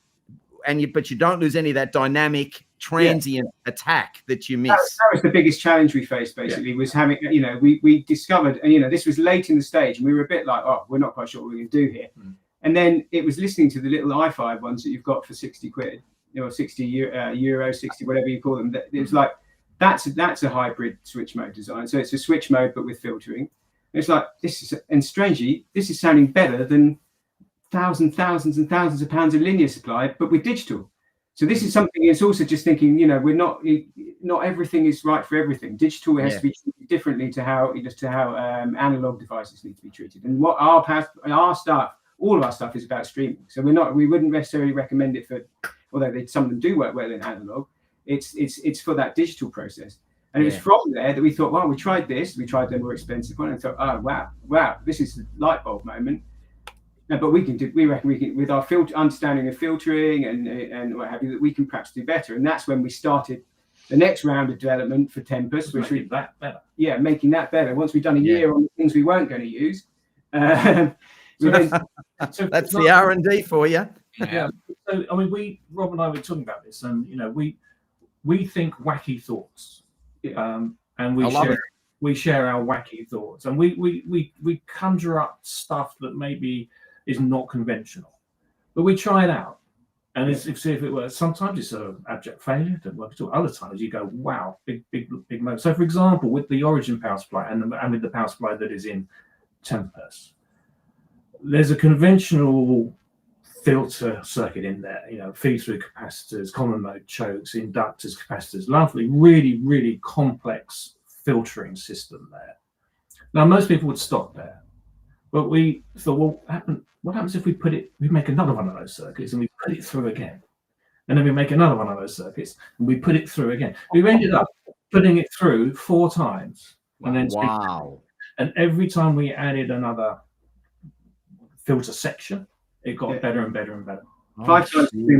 you don't lose any of that dynamic transient attack that you miss. That was the biggest challenge we faced, basically, was having, we discovered, and this was late in the stage, and we were a bit like, oh, we're not quite sure what we're going to do here. And then it was listening to the little i5 ones that you've got for 60 quid, 60 euro, 60, whatever you call them. It was like, that's a hybrid switch mode design. So it's a switch mode, but with filtering. And it's like, and strangely, this is sounding better than thousands and thousands of pounds of linear supply, but with digital. So this is something, it's also just thinking, we're not everything is right for everything. Digital has to be treated differently to how analog devices need to be treated. And what all of our stuff is about streaming. So we wouldn't necessarily recommend it for, although some of them do work well in analog. It's for that digital process. And it was from there that we thought, well, we tried the more expensive one, and thought, oh, wow, this is a light bulb moment. But we reckon we can, with our understanding of filtering and what have you, that we can perhaps do better. And that's when we started the next round of development for Tempest, which we that better. Yeah, making that better. Once we've done a year on the things we weren't going to use. So that's the R&D for you. Yeah. So I mean, Rob and I were talking about this, and we think wacky thoughts, and we share our wacky thoughts, and we conjure up stuff that maybe is not conventional, but we try it out and see if it works. Sometimes it's an abject failure, don't work at all. Other times you go, wow, big moment. So for example, with the Origin power supply and with the power supply that is in Tempest, there's a conventional filter circuit in there, feed through capacitors, common mode chokes, inductors, capacitors, lovely, really, really complex filtering system there. Now, most people would stop there, but we thought, well, what happens if we make another one of those circuits and we put it through again? And then we make another one of those circuits and we put it through again. We ended up putting it through 4 times. And then and every time we added another filter section, it got better and better and better. 5 times is too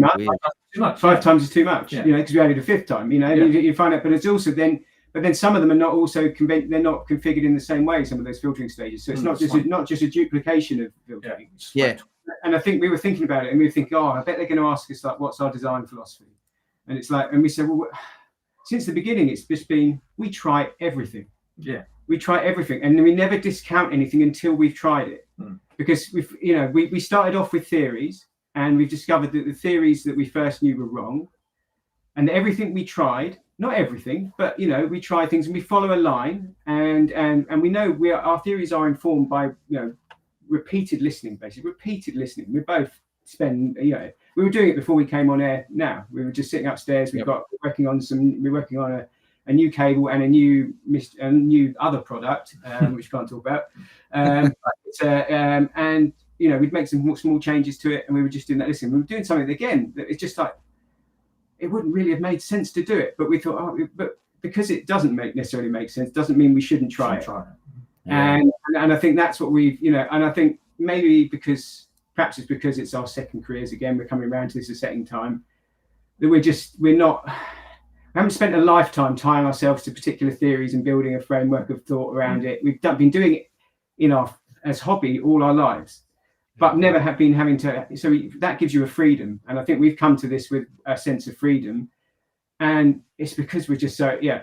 much. 5 times is too much, because we added a 5th time, you find out, but it's also then some of them are not also they're not configured in the same way, some of those filtering stages. So it's not just a duplication of filtering. And I think we were thinking about it, and we were thinking, I bet they're going to ask us, like, what's our design philosophy? And it's like, and we said, well, since the beginning, it's just been, we try everything. Yeah. We try everything, and we never discount anything until we've tried it. Because we started off with theories, and we've discovered that the theories that we first knew were wrong, and everything we tried, not everything, but we try things and we follow a line, and we know our theories are informed by repeated listening, basically repeated listening. We both spend we were doing it before we came on air. Now we were just sitting upstairs. We're working on a new cable and a new other product, which we can't talk about. And we'd make some small changes to it, and we were just doing that. Listen, we were doing something again that it's just like it wouldn't really have made sense to do it, but we thought, but because it doesn't necessarily make sense, doesn't mean we shouldn't try it. Yeah. And I think that's what we've and I think maybe perhaps it's because it's our second careers again. We're coming around to this a second time that we haven't spent a lifetime tying ourselves to particular theories and building a framework of thought around it. We've been doing it as hobby all our lives, but never have been having to. So that gives you a freedom, and I think we've come to this with a sense of freedom, and it's because we're just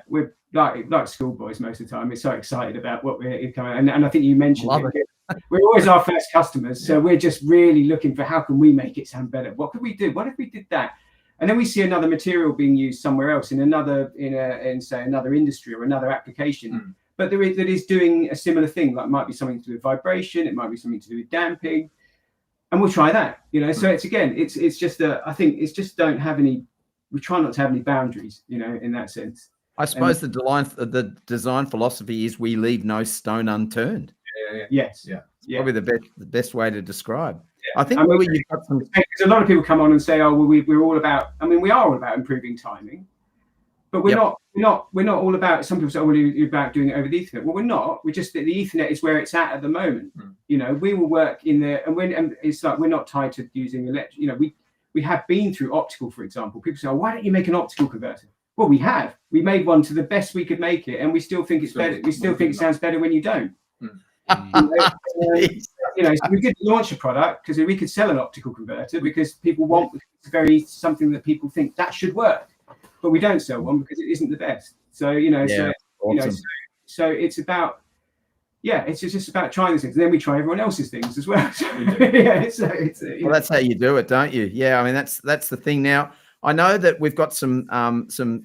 we're like schoolboys most of the time. We're so excited about what we're coming, and I think you mentioned it. We're always our first customers, so we're just really looking for how can we make it sound better. What could we do? What if we did that? And then we see another material being used somewhere else in another industry or another application, but that is doing a similar thing. Like, it might be something to do with vibration, it might be something to do with damping, and we'll try that. So it's just I think it's just we try not to have any boundaries, in that sense. I suppose the design philosophy is we leave no stone unturned. Yes. Probably the best way to describe. Yeah. I think you've got some. Because a lot of people come on and say, "Oh, well, we're all about." I mean, we are all about improving timing, but we're not all about. Some people say, "Oh, well, you're about doing it over the Ethernet." Well, we're not. We're just that the Ethernet is where it's at the moment. We will work in there, and it's like we're not tied to using electric. We have been through optical, for example. People say, "Oh, why don't you make an optical converter?" Well, we have. We made one to the best we could make it, and we still think it's better. We still think it sounds better when you don't. So we could launch a product because we could sell an optical converter because people want something that people think that should work, but we don't sell one because it isn't the best. So so it's about it's just about trying these things, and then we try everyone else's things as well. Well, that's how you do it, don't you? Yeah, I mean that's the thing. Now I know that we've got some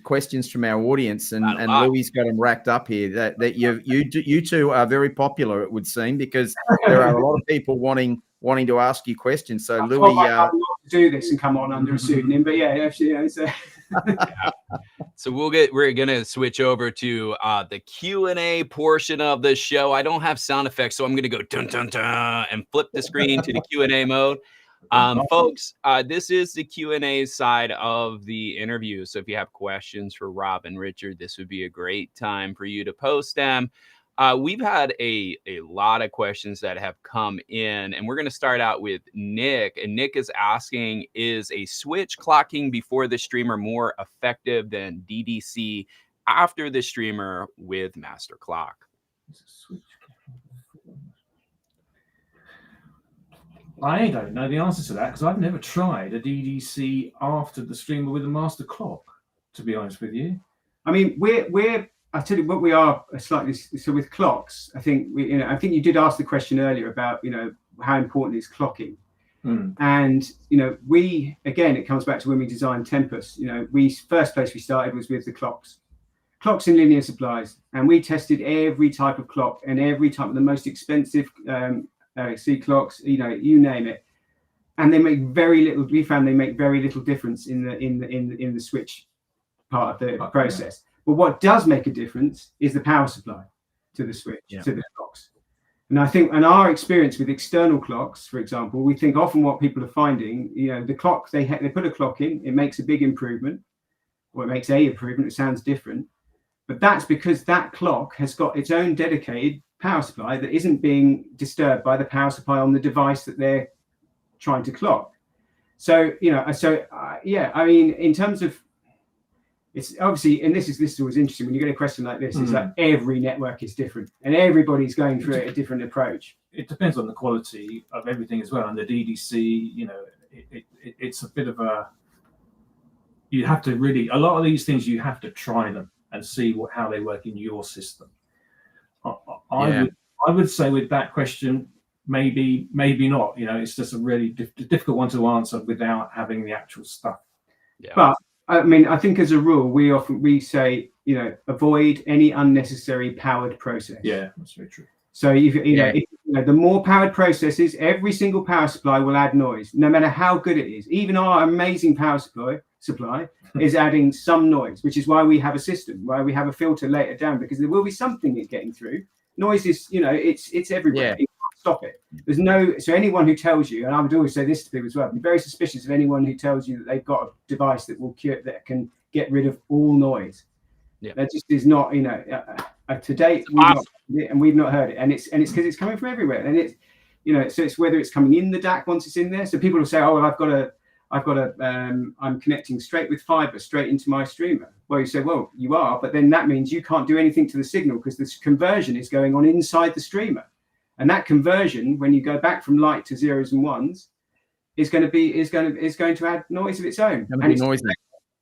questions from our audience, and Louis got them racked up here. That you two are very popular, it would seem, because there are a lot of people wanting to ask you questions. So Louis, I'd love to do this and come on under a pseudonym, but So we're gonna switch over to the Q&A portion of the show. I don't have sound effects, so I'm gonna go dun dun dun and flip the screen to the Q&A mode. Folks, this is the Q&A side of the interview. So if you have questions for Rob and Richard, this would be a great time for you to post them. We've had a lot of questions that have come in, and we're going to start out with Nick. And Nick is asking, is a switch clocking before the streamer more effective than DDC after the streamer with master clock? I don't know the answer to that because I've never tried a DDC after the streamer with a master clock, to be honest with you. I mean, I tell you what, we are slightly so with clocks. I think I think you did ask the question earlier about how important is clocking, and we again it comes back to when we designed Tempus. First place we started was with the clocks in linear supplies, and we tested every type of clock and every type of the most expensive C clocks, you name it, and they make very little. We found they make very little difference in the switch part of the process. But what does make a difference is the power supply to the switch, to the clocks. And I think, in our experience with external clocks, for example, we think often what people are finding, the clock they put a clock in, it makes a big improvement, or it makes a improvement. It sounds different, but that's because that clock has got its own dedicated power supply that isn't being disturbed by the power supply on the device that they're trying to clock. So I mean, in terms of, it's obviously, and this is always interesting when you get a question like this, is that every network is different and everybody's going through a different approach. It depends on the quality of everything as well. And the DDC, it's a bit of you have to really, a lot of these things you have to try them and see how they work in your system. I would say with that question, maybe not. It's just a really difficult one to answer without having the actual stuff. Yeah. But I mean, I think as a rule, we say, avoid any unnecessary powered process. Yeah, that's very true. So if the more powered processes, every single power supply will add noise, no matter how good it is. Even our amazing power supply is adding some noise, which is why we have a system, why we have a filter later down, because there will be something it's getting through. Noise is, it's everywhere. Yeah. You can't stop it. So anyone who tells you, and I would always say this to people as well, be very suspicious of anyone who tells you that they've got a device that can get rid of all noise. Yeah. That just is not, to date, we've not heard it, and it's because it's coming from everywhere, and it's, so it's whether it's coming in the DAC once it's in there. So people will say, oh, well, I'm connecting straight with fiber straight into my streamer. Well, you say, well, you are, but then that means you can't do anything to the signal because this conversion is going on inside the streamer, and that conversion, when you go back from light to zeros and ones, is going to add noise of its own,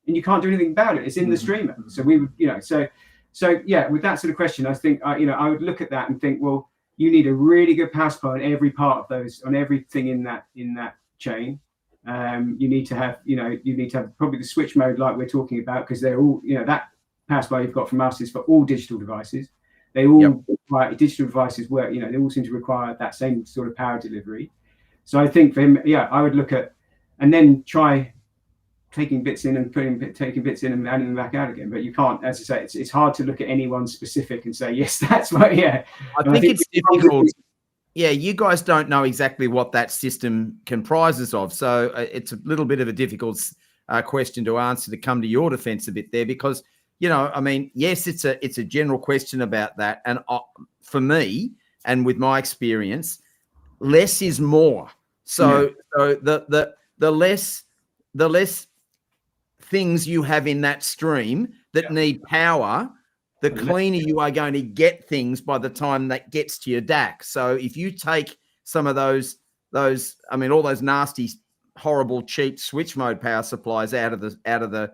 and you can't do anything about it. It's in the streamer. So we would, so yeah, with that sort of question, I think, I would look at that and think, well, you need a really good power supply on every part of those, on everything in that chain. You need to have probably the switch mode like we're talking about, because they're all, that power supply you've got from us is for all digital devices. They all require, digital devices work, they all seem to require that same sort of power delivery. So I think for him, I would look at, and then try taking bits in and taking bits in and adding them back out again. But you can't, as I say, it's hard to look at anyone specific and say, yes, that's right. Yeah. I think it's difficult. Yeah, you guys don't know exactly what that system comprises of. So it's a little bit of a difficult question to answer, to come to your defense a bit there, because, I mean, yes, it's a general question about that. And for me, and with my experience, less is more. So the less things you have in that stream that need power, the cleaner you are going to get things by the time that gets to your DAC. So if you take some of those, I mean, all those nasty, horrible, cheap switch mode power supplies out of the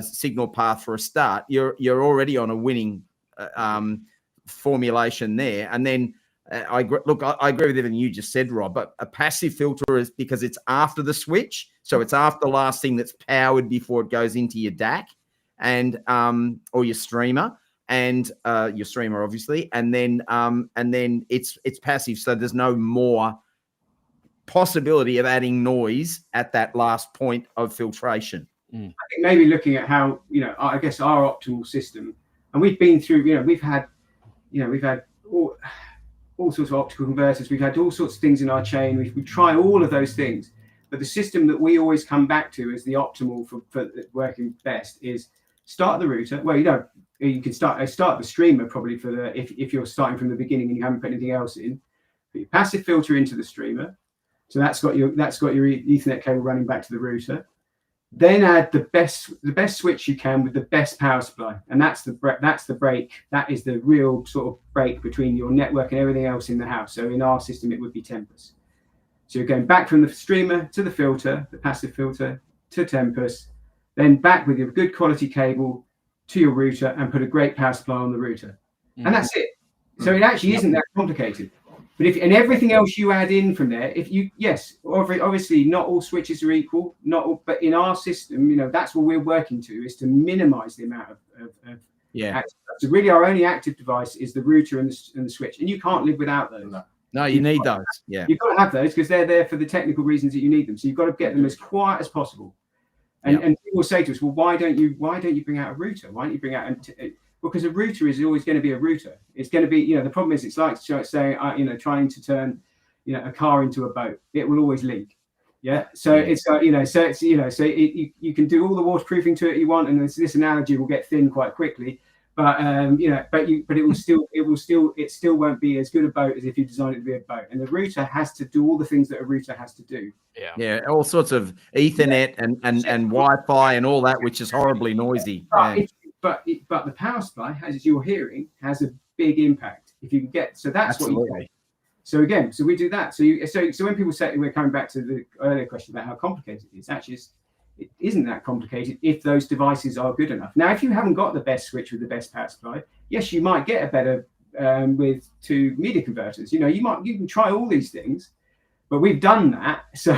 signal path for a start, you're already on a winning formulation there. And then I agree with everything you just said, Rob, but a passive filter is because it's after the switch. So it's after the last thing that's powered before it goes into your DAC and or your streamer, and your streamer obviously, and then it's passive. So there's no more possibility of adding noise at that last point of filtration. I think maybe looking at how, I guess our optimal system, and we've been through, we've had all sorts of optical converters. We've had all sorts of things in our chain. We've tried all of those things. But the system that we always come back to as the optimal for working best is start the router. Well, you can start the streamer probably for the, if you're starting from the beginning and you haven't put anything else in. Put your passive filter into the streamer. So that's got your Ethernet cable running back to the router. Then add the best switch you can with the best power supply, and that's the break. That is the real sort of break between your network and everything else in the house. So in our system, it would be Tempus. So you're going back from the streamer to the filter, the passive filter to Tempus, then back with your good quality cable to your router and put a great power supply on the router, and that's it. So it actually isn't that complicated. But and everything else you add in from there, obviously not all switches are equal, but in our system, that's what we're working to, is to minimize the amount of active. So really our only active device is the router and the switch, and you can't live without those. No, you need those. Yeah, you've got to have those because they're there for the technical reasons that you need them. So you've got to get them as quiet as possible. And people say to us, well, why don't you bring out a router? Why don't you bring out because a router is always going to be a router. It's going to be, the problem is it's like saying, trying to turn, a car into a boat. It will always leak. Yeah. So it's, you can do all the waterproofing to it you want, and this analogy will get thin quite quickly. But it still won't be as good a boat as if you designed it to be a boat. And the router has to do all the things that a router has to do. Yeah, all sorts of Ethernet and Wi-Fi and all that, which is horribly noisy. But the power supply, as you're hearing, has a big impact. If you can get, so that's what you get. So again, so we do that. So when people say, we're coming back to the earlier question about how complicated it is, actually it isn't that complicated if those devices are good enough. Now, if you haven't got the best switch with the best power supply, yes, you might get a better with 2 media converters. You can try all these things, but we've done that. So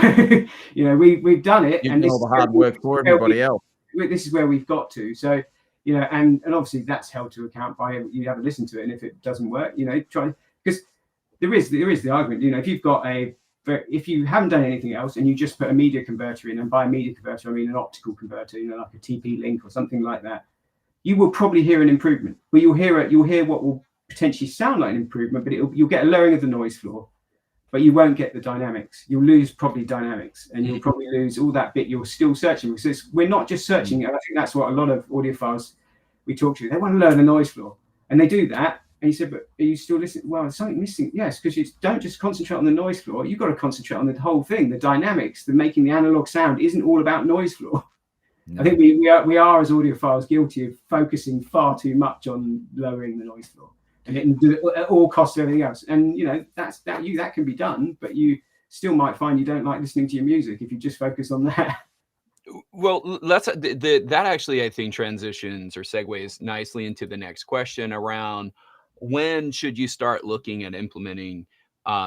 we've done it, You've and done all the hard work for everybody else. This is where we've got to. So and obviously that's held to account by you have a listen to it, and if it doesn't work, try, because there is the argument. If you haven't done anything else and you just put a media converter in, and by a media converter I mean an optical converter, like a TP-Link or something like that, you will probably hear an improvement. Well, you'll hear what will potentially sound like an improvement, but you'll get a lowering of the noise floor, but you won't get the dynamics. You'll lose probably dynamics, and you'll probably lose all that bit you're still searching, because we're not just searching. And I think that's what a lot of audiophiles we talk to, they want to lower the noise floor, and they do that. And you said, but are you still listening? Well, there's something missing. Yes, because you don't just concentrate on the noise floor. You've got to concentrate on the whole thing, the dynamics, the making the analog sound isn't all about noise floor. No. I think we are as audiophiles guilty of focusing far too much on lowering the noise floor, and do it at all costs of everything else. And that can be done, but you still might find you don't like listening to your music if you just focus on that. Well, that actually, I think, transitions or segues nicely into the next question around when should you start looking at implementing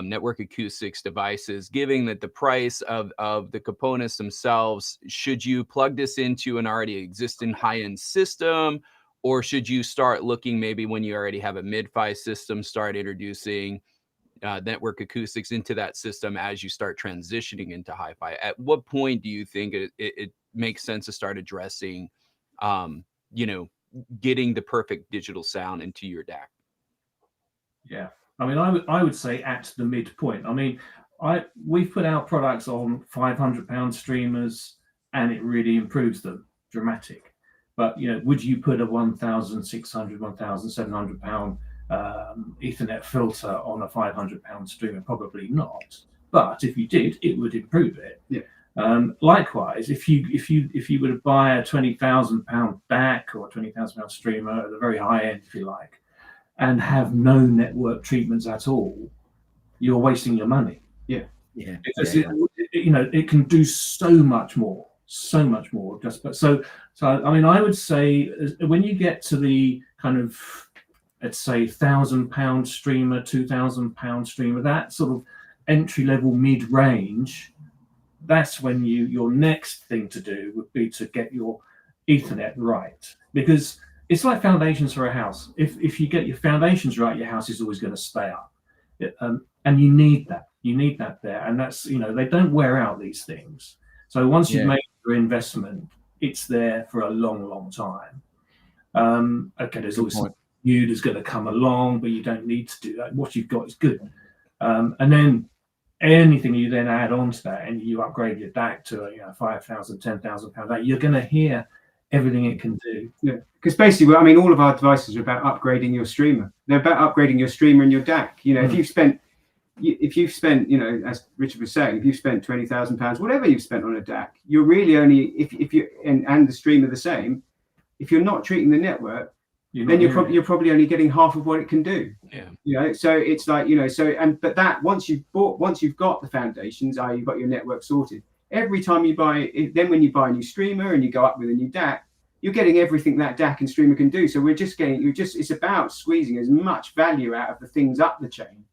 network acoustics devices, given that the price of the components themselves. Should you plug this into an already existing high-end system, or should you start looking maybe when you already have a mid-fi system, start introducing network acoustics into that system as you start transitioning into hi-fi? At what point do you think it makes sense to start addressing, getting the perfect digital sound into your DAC? Yeah, I mean, I would say at the midpoint. I mean, we've put out products on £500 streamers, and it really improves them dramatic. But would you put a £1,600, £1,700 Ethernet filter on a £500 streamer? Probably not. But if you did, it would improve it. Yeah. Likewise, if you were to buy a £20,000 DAC or a £20,000 streamer at the very high end, if you like, and have no network treatments at all, you're wasting your money. Yeah. Because it can do so much more. So I mean, I would say when you get to the kind of, let's say, £1,000 streamer, £2,000 streamer, that sort of entry level mid range, that's when your next thing to do would be to get your Ethernet right, because it's like foundations for a house. If you get your foundations right, your house is always going to stay up, and you need that. You need that there, and that's they don't wear out, these things. So once you've made your investment, it's there for a long, long time. Okay, there's always something new that's going to come along, but you don't need to do that. What you've got is good. And then anything you then add on to that, and you upgrade your DAC to £5,000, £10,000, you're going to hear everything it can do. Yeah, because basically, I mean, all of our devices are about upgrading your streamer. They're about upgrading your streamer and your DAC. If you've spent, as Richard was saying, if you've spent £20,000, whatever you've spent on a DAC, you're really only, if you and the streamer the same, if you're not treating the network, then you're probably only getting half of what it can do. Yeah. So it's like, but that once you've got the foundations, you've got your network sorted. Every time you buy, then when you buy a new streamer and you go up with a new DAC, you're getting everything that DAC and streamer can do. So it's about squeezing as much value out of the things up the chain.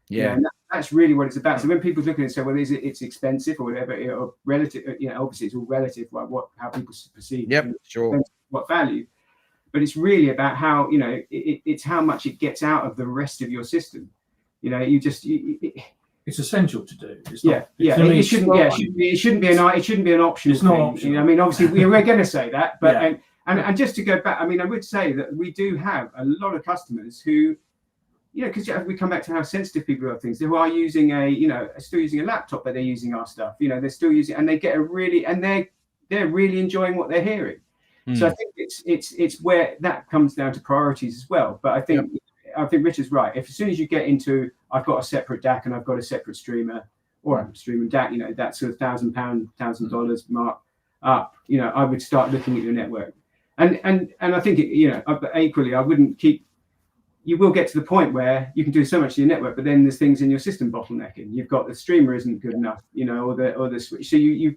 Yeah, and that's really what it's about. So when people look at it and say, well, it's expensive or whatever, or relative, obviously it's all relative, like how people perceive. Yep, sure. What value, but it's really about how it's how much it gets out of the rest of your system. It's essential to do. It's it shouldn't be an option. It's not optional. I mean, obviously we're going to say that, but and just to go back, I mean, I would say that we do have a lot of customers who, because we come back to how sensitive people are of things, who are using still using a laptop, but they're using our stuff. They're still using, and they get they're really enjoying what they're hearing. So I think it's where that comes down to priorities as well. But I think Richard's right. As soon as you get into, I've got a separate DAC and I've got a separate streamer, or I'm streaming DAC, that sort of $1,000 mark up, I would start looking at your network. And I think equally, I wouldn't keep. You will get to the point where you can do so much to your network, but then there's things in your system bottlenecking. You've got the streamer isn't good enough, or the switch. So you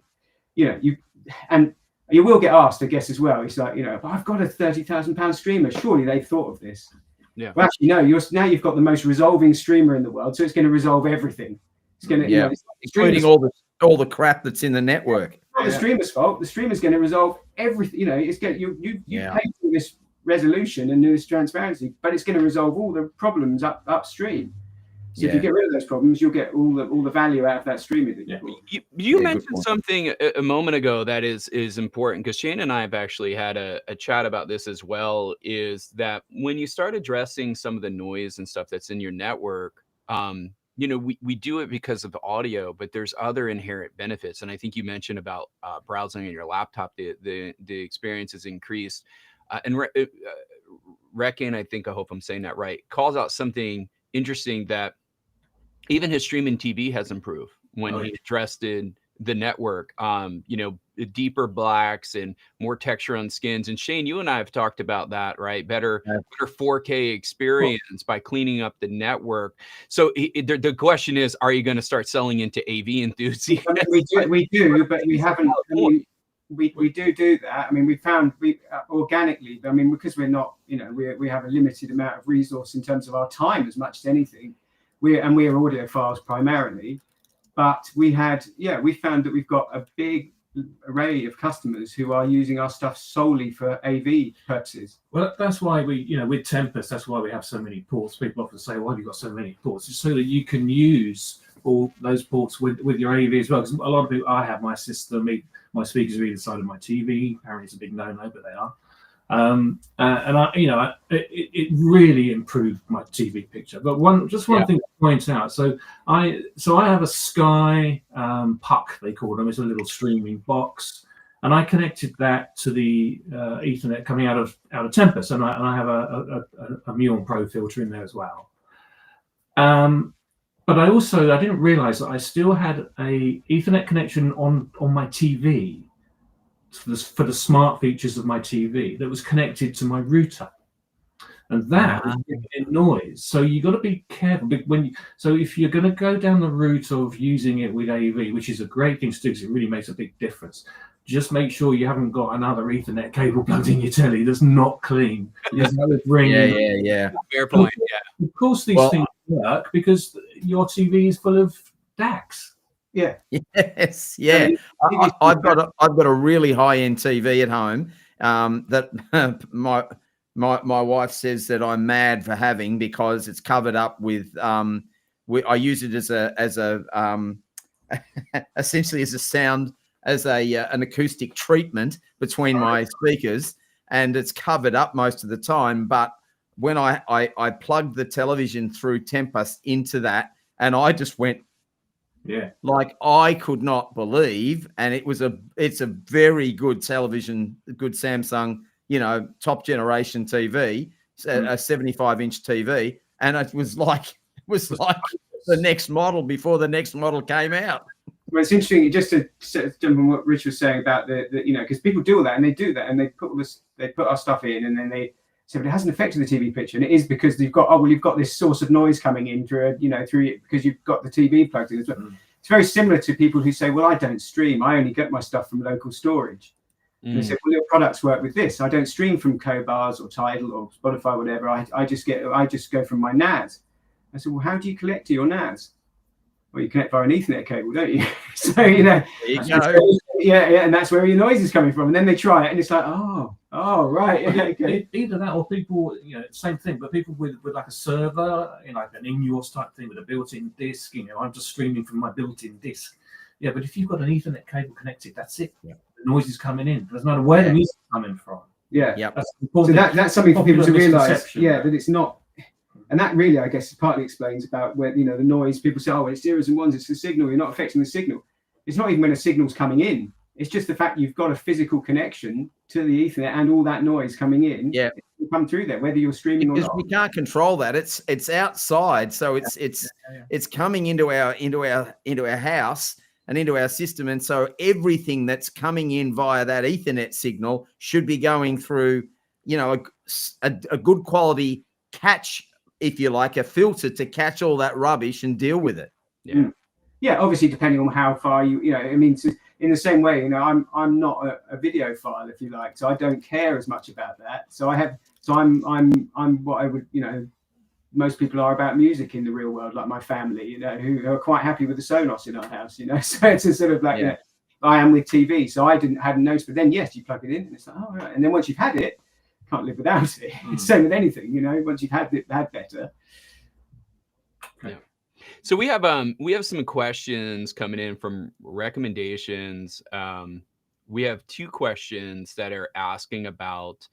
will get asked, I guess, as well. It's like, I've got a £30,000 streamer. Surely they've thought of this. Yeah. Well, actually, no. You've got the most resolving streamer in the world, so it's going to resolve everything. It's going to, yeah, including all the crap that's in the network. It's not the streamer's fault. The streamer's going to resolve everything. You know, it's going you pay for this resolution and this transparency, but it's going to resolve all the problems upstream. So if you get rid of those problems, you'll get all the value out of that streamer. You mentioned something a moment ago that is important, because Shane and I have actually had a chat about this as well, is that when you start addressing some of the noise and stuff that's in your network, you know, we do it because of the audio, but there's other inherent benefits. And I think you mentioned about browsing on your laptop, the experience is increased. And Reckon, I hope I'm saying that right, calls out something interesting, that even his streaming TV has improved when he addressed in the network, you know, deeper blacks and more texture on skins. And Shane, you and I have talked about that, right? Better 4K experience by cleaning up the network. So the question is, are you going to start selling into AV enthusiasts? I mean, we do, but we haven't. We do that. I mean, we found organically. I mean, because we're not, you know, we have a limited amount of resource in terms of our time as much as anything. We are audiophiles primarily, but we found that we've got a big array of customers who are using our stuff solely for AV purposes. Well, that's why we, you know, with Tempest, that's why we have so many ports. People often say, why have you got so many ports? It's so that you can use all those ports with your AV as well. Because a lot of people, I have my system, my speakers are either side of my TV. Apparently it's a big no-no, but they are. And I, you know, it really improved my TV picture. But one thing to point out. So I have a Sky puck, they call them. It's a little streaming box, and I connected that to the Ethernet coming out of Tempest, and I have a Muon Pro filter in there as well. But I didn't realize that I still had a Ethernet connection on my TV. For the smart features of my TV that was connected to my router, and that was in noise. So you got to be careful so if you're going to go down the route of using it with AV, which is a great thing to do because it really makes a big difference, just make sure you haven't got another Ethernet cable plugged in your telly that's not clean. Fair point. Of course, these things work because your TV is full of DACs. Yeah. Yes. Yeah. I've got a really high-end TV at home that my wife says that I'm mad for having, because it's covered up with I use it as a essentially as a sound, as an acoustic treatment between my speakers, and it's covered up most of the time. But when I plugged the television through Tempest into that, and I just went, like, I could not believe, and it's a very good television, good Samsung, you know, top generation TV, a 75-inch TV, and it was like the next model before the next model came out. Well, it's interesting, just to jump on what Rich was saying about the you know, because people do all that, and they put our stuff in, and then they say, but it hasn't affected the TV picture, and it is because you've got this source of noise coming in through it because you've got the TV plugged in as well. It's very similar to people who say, well, I don't stream, I only get my stuff from local storage. And they say, well, your products work with this. I don't stream from Cobars or Tidal or Spotify, whatever. I just go from my NAS. I said, well, how do you connect to your NAS? Well, you connect via an Ethernet cable, don't you? So, you know, and that's where your noise is coming from. And then they try it, and it's like, oh, right. Okay. Either that, or people, you know, same thing, but people with like a server, you know, like an in-yours type thing with a built-in disk, you know, I'm just streaming from my built-in disk. Yeah, but if you've got an Ethernet cable connected, that's it. Yeah. The noise is coming in. It doesn't matter where the music is coming from. Yeah. So that's something for people to realise, that it's not. And that really, I guess, partly explains about where, you know, the noise. People say, oh, it's zeros and ones, it's the signal. You're not affecting the signal. It's not even when a signal's coming in. It's just the fact you've got a physical connection to the Ethernet, and all that noise coming in. Yeah, come through there, whether you're streaming or not. We can't control that. It's outside, so it's coming into our house and into our system, and so everything that's coming in via that Ethernet signal should be going through, you know, a good quality catch, if you like, a filter to catch all that rubbish and deal with it. Yeah, obviously depending on how far you know, I mean, in the same way, you know, I'm not a video file, if you like, so I don't care as much about that. So So I'm what I would, most people are about music in the real world, like my family, who are quite happy with the Sonos in our house, So it's a sort of like, I am with TV, so hadn't noticed, but then yes, you plug it in and it's like, oh, right. And then once you've had it, can't live without it. It's same with anything, once you've had better. Yeah. So we have some questions coming in from recommendations. We have 2 questions that are asking about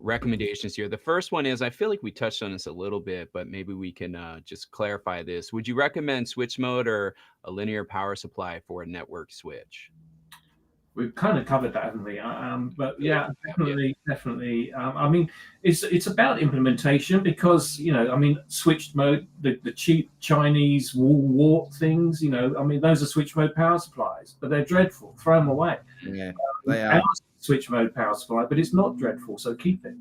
recommendations here. The first one is, I feel like we touched on this a little bit, but maybe we can just clarify this. Would you recommend switch mode or a linear power supply for a network switch? We've kind of covered that, haven't we? But yeah, definitely. I mean, it's about implementation because, switched mode, the cheap Chinese wall wart things, I mean, those are switch mode power supplies, but they're dreadful. Throw them away. Yeah, they are. Switch mode power supply, but it's not dreadful, so keep it.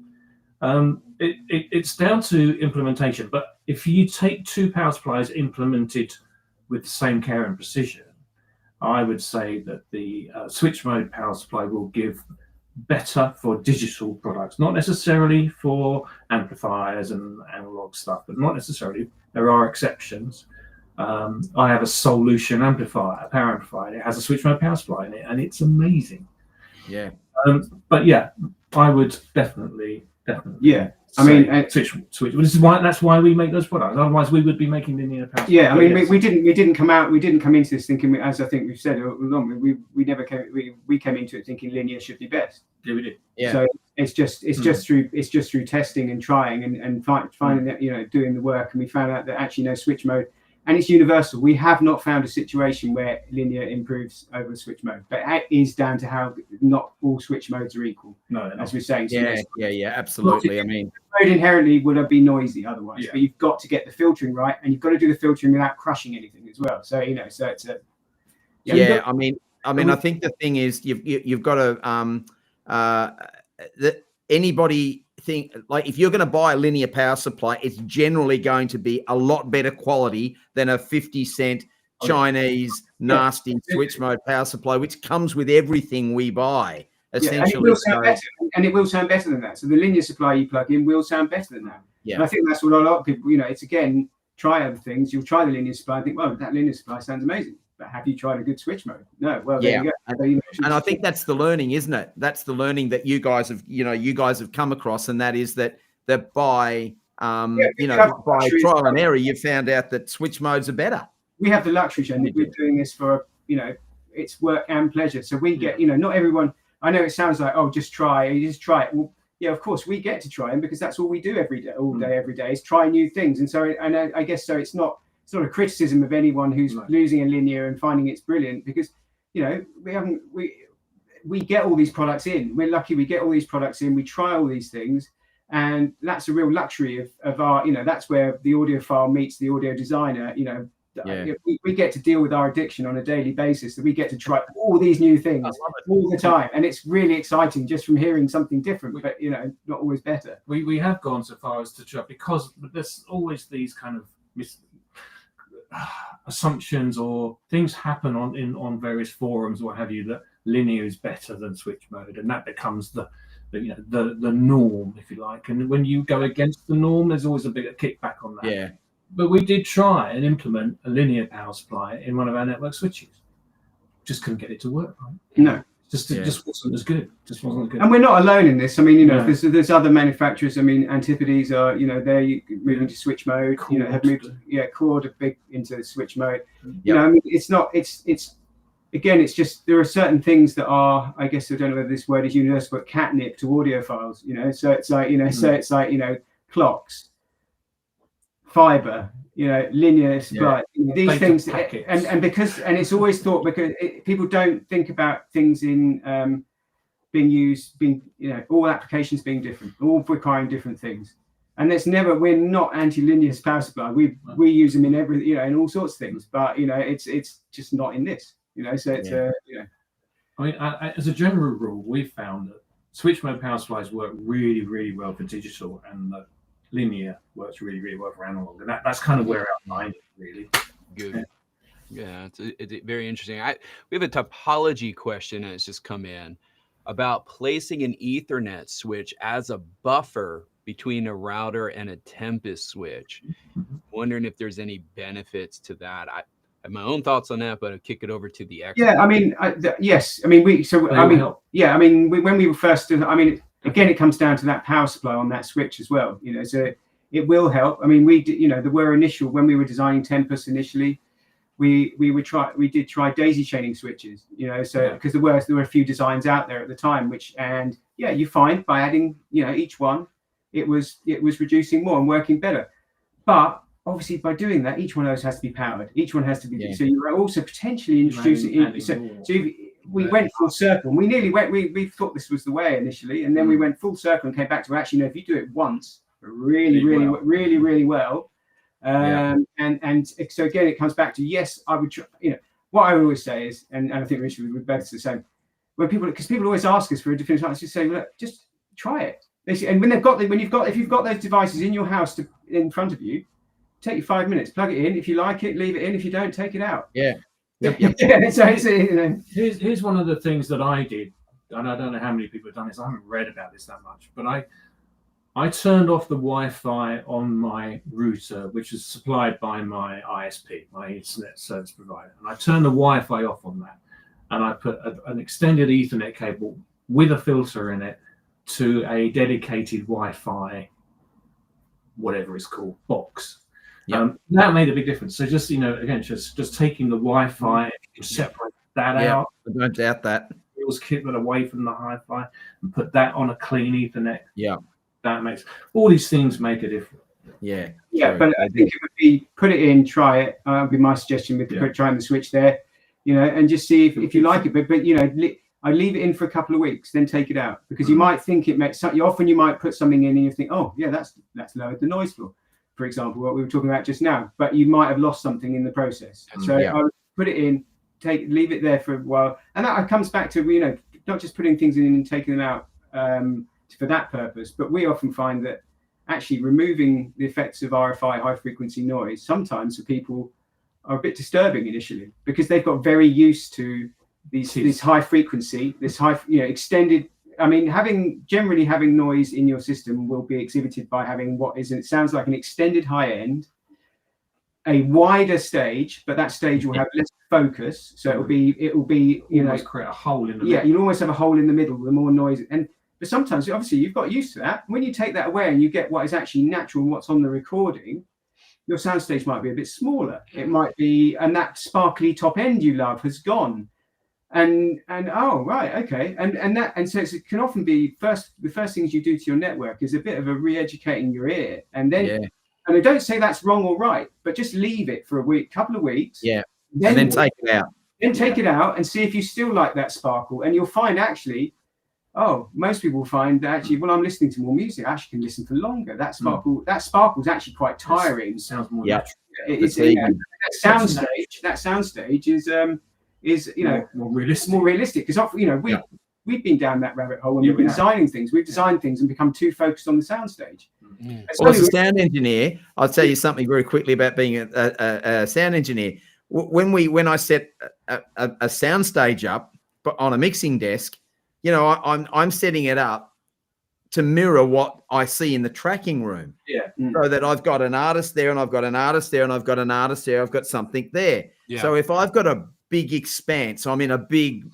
It's down to implementation, but if you take 2 power supplies implemented with the same care and precision, I would say that the switch mode power supply will give better for digital products, not necessarily for amplifiers and analog stuff, but not necessarily. There are exceptions. I have a solution amplifier, a power amplifier. It has a switch mode power supply in it, and it's amazing. Yeah. But yeah, I would definitely. Yeah. I mean, switch. That's why we make those products. Otherwise, we would be making linear power. Yeah, I mean, we didn't come into this thinking, as I think we've said all along, we never came into it thinking linear should be best. Yeah, we did. Yeah. So it's just through testing and trying and finding that, doing the work, and we found out that actually switch mode, and it's universal. We have not found a situation where linear improves over switch mode, but it is down to how not all switch modes are equal. No, as we're saying. So absolutely. I mean, mode inherently would have been noisy otherwise, but you've got to get the filtering right, and you've got to do the filtering without crushing anything as well. So so it's a I mean, I think the thing is you've got to that anybody think, like, if you're going to buy a linear power supply, it's generally going to be a lot better quality than a 50-cent Chinese nasty switch mode power supply, which comes with everything we buy. Essentially, and it will sound better than that. So the linear supply you plug in will sound better than that. Yeah, and I think that's what a lot of people, it's again, try other things. You'll try the linear supply and think, well, that linear supply sounds amazing. But have you tried a good switch mode? No. Well, there you go. And I think that's the learning, isn't it? That's the learning that you guys have come across, and that is that by by trial and error, you found out that switch modes are better. We have the luxury, Shane, that we're doing this for it's work and pleasure. So we get not everyone. I know it sounds like, oh, just try it. Well, yeah, of course we get to try them because that's all we do every day, every day is try new things. And so, I guess so. It's not a criticism of anyone who's losing a linear and finding it's brilliant, because we get all these products in. We're lucky we get all these products in. We try all these things, and that's a real luxury of our. That's where the audiophile meets the audio designer. We get to deal with our addiction on a daily basis, that we get to try all these new things all the time, and it's really exciting just from hearing something different, but not always better. We have gone so far as to try, because there's always these kind of assumptions or things happen on various forums or what have you, that linear is better than switch mode, and that becomes the norm, if you like. And when you go against the norm, there's always a bit of kickback on that. Yeah. But we did try and implement a linear power supply in one of our network switches. Just couldn't get it to work, right? No. It just wasn't as good. And we're not alone in this. I mean, there's other manufacturers. I mean, Antipodes are, they're moving to switch mode. Have moved. Chord are big into switch mode. I mean, it's again, it's just there are certain things that are, I guess, I don't know whether this word is universal, but catnip to audiophiles. So it's like, so it's like, clocks, fiber, linear supply, these things, and it's always thought, because people don't think about things in all applications being different, all requiring different things. And we're not anti-linear power supply. We use them in every, in all sorts of things, but it's just not in this, so it's I mean, as a general rule, we've found that switch mode power supplies work really, really well for digital, and that linear works really, really well for analog, and that's kind of where our mind is, really. Good. Yeah, it's very interesting. We have a topology question that's just come in about placing an Ethernet switch as a buffer between a router and a Tempest switch. Wondering if there's any benefits to that. I have my own thoughts on that, but I'll kick it over to the expert. Yeah, I mean, yes, I mean, yeah, I mean, when we were first, I mean, again, it comes down to that power supply on that switch as well, you know, so it will help. I mean, we did, you know, there were when we were designing Tempest initially, we did try daisy chaining switches, you know, so because there were a few designs out there at the time, and you find by adding, you know, each one, it was reducing more and working better. But obviously, by doing that, each one of those has to be powered. Each one has to be. So you're also potentially introducing. We went full circle. We nearly went. We thought this was the way initially, and then we went full circle and came back to actually, no, if you do it once, really well, and so again, it comes back to, yes, I would try. You know, what I always say is, and I think Richard would better the same. Because people always ask us for a definitive answer, just say, look, just try it. And when if you've got those devices in your house in front of you, take you 5 minutes, plug it in. If you like it, leave it in. If you don't, take it out. Yeah. So you know. Here's one of the things that I did, and I don't know how many people have done this. I haven't read about this that much, but I turned off the Wi-Fi on my router, which is supplied by my ISP, my internet service provider, and I turned the Wi-Fi off on that, and I put an extended Ethernet cable with a filter in it to a dedicated Wi-Fi, whatever it's called, box. That made a big difference. So just, you know, again, just taking the Wi-Fi, separate that out. I don't doubt that. Keep it away from the hi-fi and put that on a clean Ethernet. Yeah, that makes all these things make a difference. Yeah, but I think it would be put it in, try it. Would be my suggestion with trying the switch there, you know, and just see if you like it. But you know, I leave it in for a couple of weeks, then take it out, because you might think it makes. Often you might put something in and you think, oh yeah, that's lowered the noise floor, for example, what we were talking about just now. But you might have lost something in the process. So I would put it in, leave it there for a while, and that comes back to, you know, not just putting things in and taking them out for that purpose, but we often find that actually removing the effects of RFI, high frequency noise, sometimes for people are a bit disturbing initially, because they've got very used to this high frequency, this high, you know, extended. I mean, generally having noise in your system will be exhibited by having it sounds like an extended high end, a wider stage, but that stage will have less focus, so it will be you know, create a hole in the middle. You'll always have a hole in the middle, the more noise. But sometimes, obviously, you've got used to that. When you take that away and you get what is actually natural and what's on the recording, your soundstage might be a bit smaller. It might be, and that sparkly top end you love has gone. And oh right, okay, and so it can often be the first things you do to your network is a bit of a re-educating your ear, and then and I don't say that's wrong or right, but just leave it for a week, couple of weeks, and then take it out. Then take it out and see if you still like that sparkle, and you'll find actually, most people find that actually, well, I'm listening to more music, I actually can listen for longer. That sparkle's actually quite tiring. It sounds more natural. That soundstage is you know, more realistic, because often, you know, we've been down that rabbit hole and we've been designing things. We've designed things and become too focused on the soundstage. Well, as a sound engineer, I'll tell you something very quickly about being a sound engineer. When I set a soundstage up on a mixing desk, you know, I'm setting it up to mirror what I see in the tracking room. So that I've got an artist there, and I've got an artist there, and I've got an artist there. I've got something there. So if I've got a big expanse, I'm in a big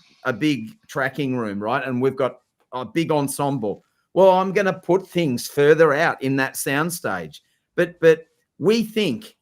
tracking room, right? And we've got a big ensemble. Well, I'm going to put things further out in that soundstage. But we think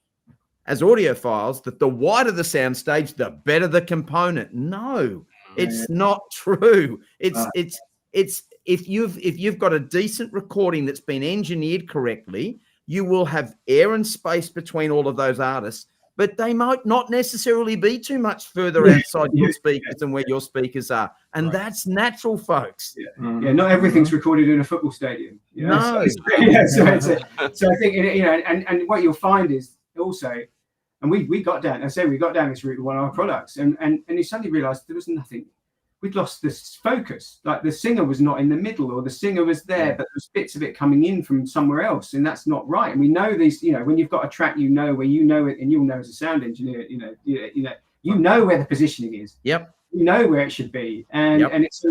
as audiophiles that the wider the soundstage, the better the component. No, it's not true. It's if you've got a decent recording that's been engineered correctly, you will have air and space between all of those artists, but they might not necessarily be too much further outside your speakers than where your speakers are. And that's natural, folks. Not everything's recorded in a football stadium. You know? No. So I think, you know, and what you'll find is also, and we got down this route with one of our products, and you suddenly realized there was nothing. We'd lost this focus. Like the singer was not in the middle, or the singer was there, but there was bits of it coming in from somewhere else, and that's not right. And we know these, you know, when you've got a track, you know where you know it, and you'll know as a sound engineer, you know where the positioning is. Yep. You know where it should be, and it's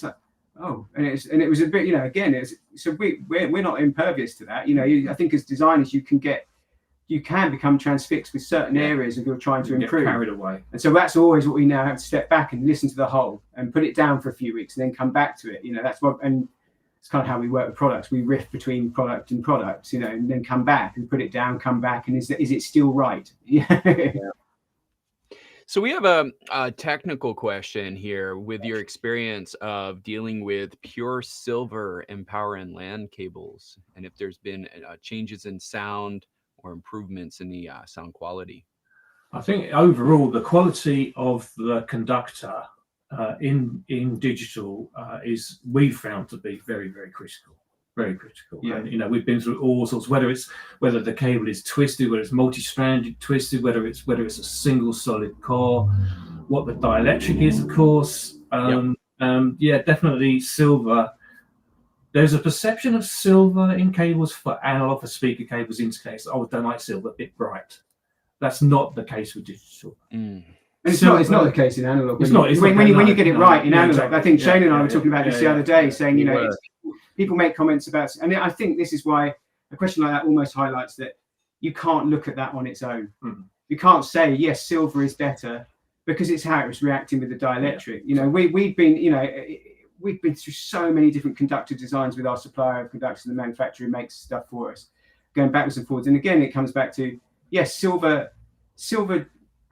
like, Oh, and it was a bit, you know, again, so we're not impervious to that. You know, I think as designers, you can become transfixed with certain areas if you're trying to improve. Get carried away. And so that's always what we now have to step back and listen to the whole and put it down for a few weeks and then come back to it. You know, that's what, and it's kind of how we work with products. We riff between product and products, you know, and then come back and put it down, come back, and is it still right? Yeah. So we have a technical question here with your experience of dealing with pure silver and power and LAN cables, and if there's been changes in sound or improvements in the sound quality. I think overall the quality of the conductor in digital is we've found to be very, very critical. Very critical. Yeah. And you know, we've been through all sorts, whether the cable is twisted, whether it's multi-stranded twisted, whether it's a single solid core, what the dielectric is, of course. Yeah, definitely silver. There's a perception of silver in cables for analog, for speaker cables, interconnects. Oh, I don't like silver, a bit bright. That's not the case with digital. And it's not the case in analog. When you get it right in analog. Exactly. I think Shane and I were talking about this the other day, saying, you know, people make comments about, and I think this is why a question like that almost highlights that you can't look at that on its own. You can't say, yes, silver is better, because it's how it was reacting with the dielectric. You know, we've been through so many different conductor designs with our supplier of conductors, and the manufacturer who makes stuff for us, going backwards and forwards. And again, it comes back to, yes, silver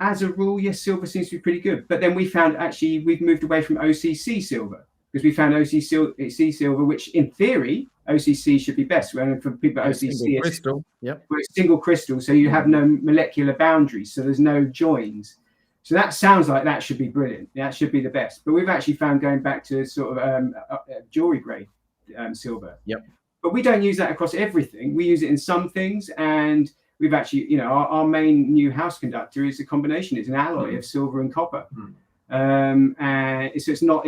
as a rule, yes, silver seems to be pretty good. But then we found actually we've moved away from OCC silver, because we found OCC silver, which in theory, OCC should be best. Well, for people, OCC crystal. Yep. It's single crystal, so you have no molecular boundaries, so there's no joins. So that sounds like that should be brilliant. That should be the best. But we've actually found going back to sort of jewelry grade silver. Yep. But we don't use that across everything. We use it in some things, and we've actually, you know, our main new house conductor is a combination. It's an alloy of silver and copper. And so it's not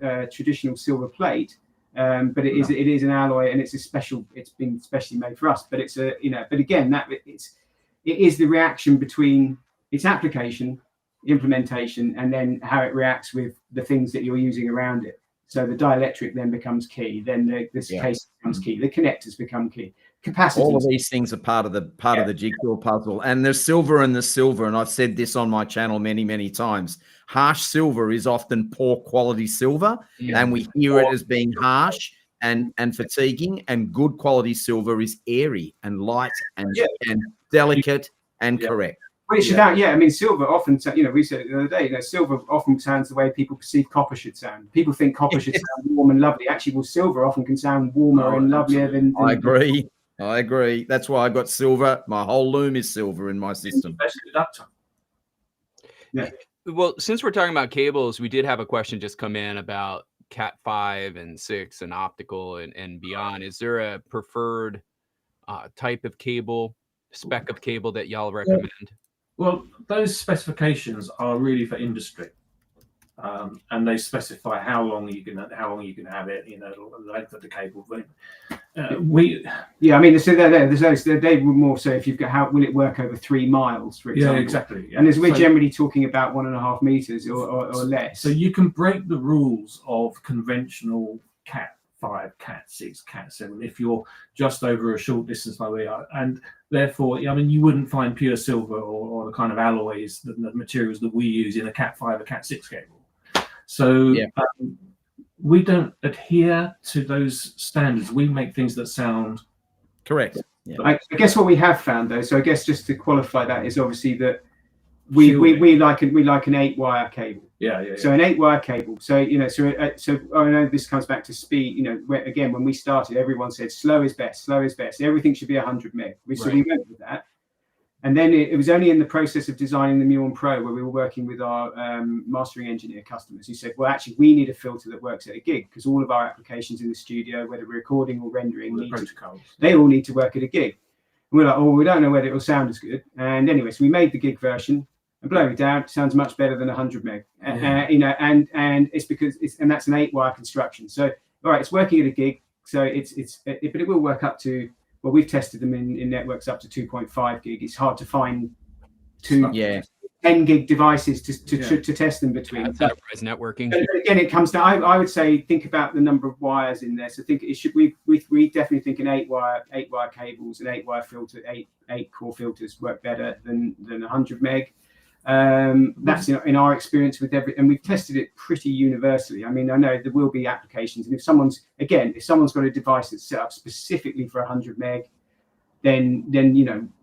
a traditional silver plate, but it is an alloy, and it's been specially made for us. But it's but again, it is the reaction between its application, implementation, and then how it reacts with the things that you're using around it. So the dielectric then becomes key. Then this case becomes key. The connectors become key. Capacitors. All of these things are part of the jigsaw puzzle. And there's silver and and I've said this on my channel many, many times. Harsh silver is often poor quality silver, and we hear it as being harsh and fatiguing. And good quality silver is airy and light and delicate and correct. Well, it should I mean, silver often, you know, we said it the other day, you know, silver often sounds the way people perceive copper should sound. People think copper should sound warm and lovely. Actually, well, silver often can sound warmer and lovelier than. I agree. That's why I got silver. My whole loom is silver in my system. Best conductor. Yeah. Well, since we're talking about cables, we did have a question just come in about Cat 5 and 6 and optical and beyond. Is there a preferred type of cable, spec of cable that y'all recommend? Well, those specifications are really for industry, and they specify how long you can have it. You know, the length of the cable. I mean, so they would more so if you've got how will it work over 3 miles, for example. Yeah, exactly. Yeah. And as we're generally talking about 1.5 meters or less. So you can break the rules of conventional Cat 5, Cat 6, Cat 7 if you're just over a short distance like we are, and therefore, I mean, you wouldn't find pure silver or the kind of alloys, the materials that we use in a Cat 5 or Cat 6 cable. So we don't adhere to those standards. We make things that sound correct. Yeah. I guess what we have found, though, so I guess just to qualify that, is obviously that we like an 8-wire cable. So an 8-wire cable. So you know, so I know this comes back to speed. You know, when we started, everyone said slow is best. Slow is best. Everything should be 100 meg. So we went with that. And then it was only in the process of designing the Muon Pro where we were working with our mastering engineer customers who said, well, actually, we need a filter that works at a gig, because all of our applications in the studio, whether we're recording or rendering, they all need to work at a gig. And we're like, oh, we don't know whether it will sound as good. And anyway, so we made the gig version. And blowing it down, it sounds much better than 100 meg. You know, and it's because that's an 8-wire construction. So all right, it's working at a gig. So but it will work up to. Well, we've tested them in networks up to 2.5 gig. It's hard to find 2. 10 gig devices to test them between. That's enterprise networking. And again, it comes down. I would say think about the number of wires in there. So think it should. We definitely think an 8-wire cables and 8-wire filter, eight core filters work better than 100 meg. That's in our experience with and we've tested it pretty universally. I mean, I know there will be applications, and if someone's got a device that's set up specifically for 100 meg, then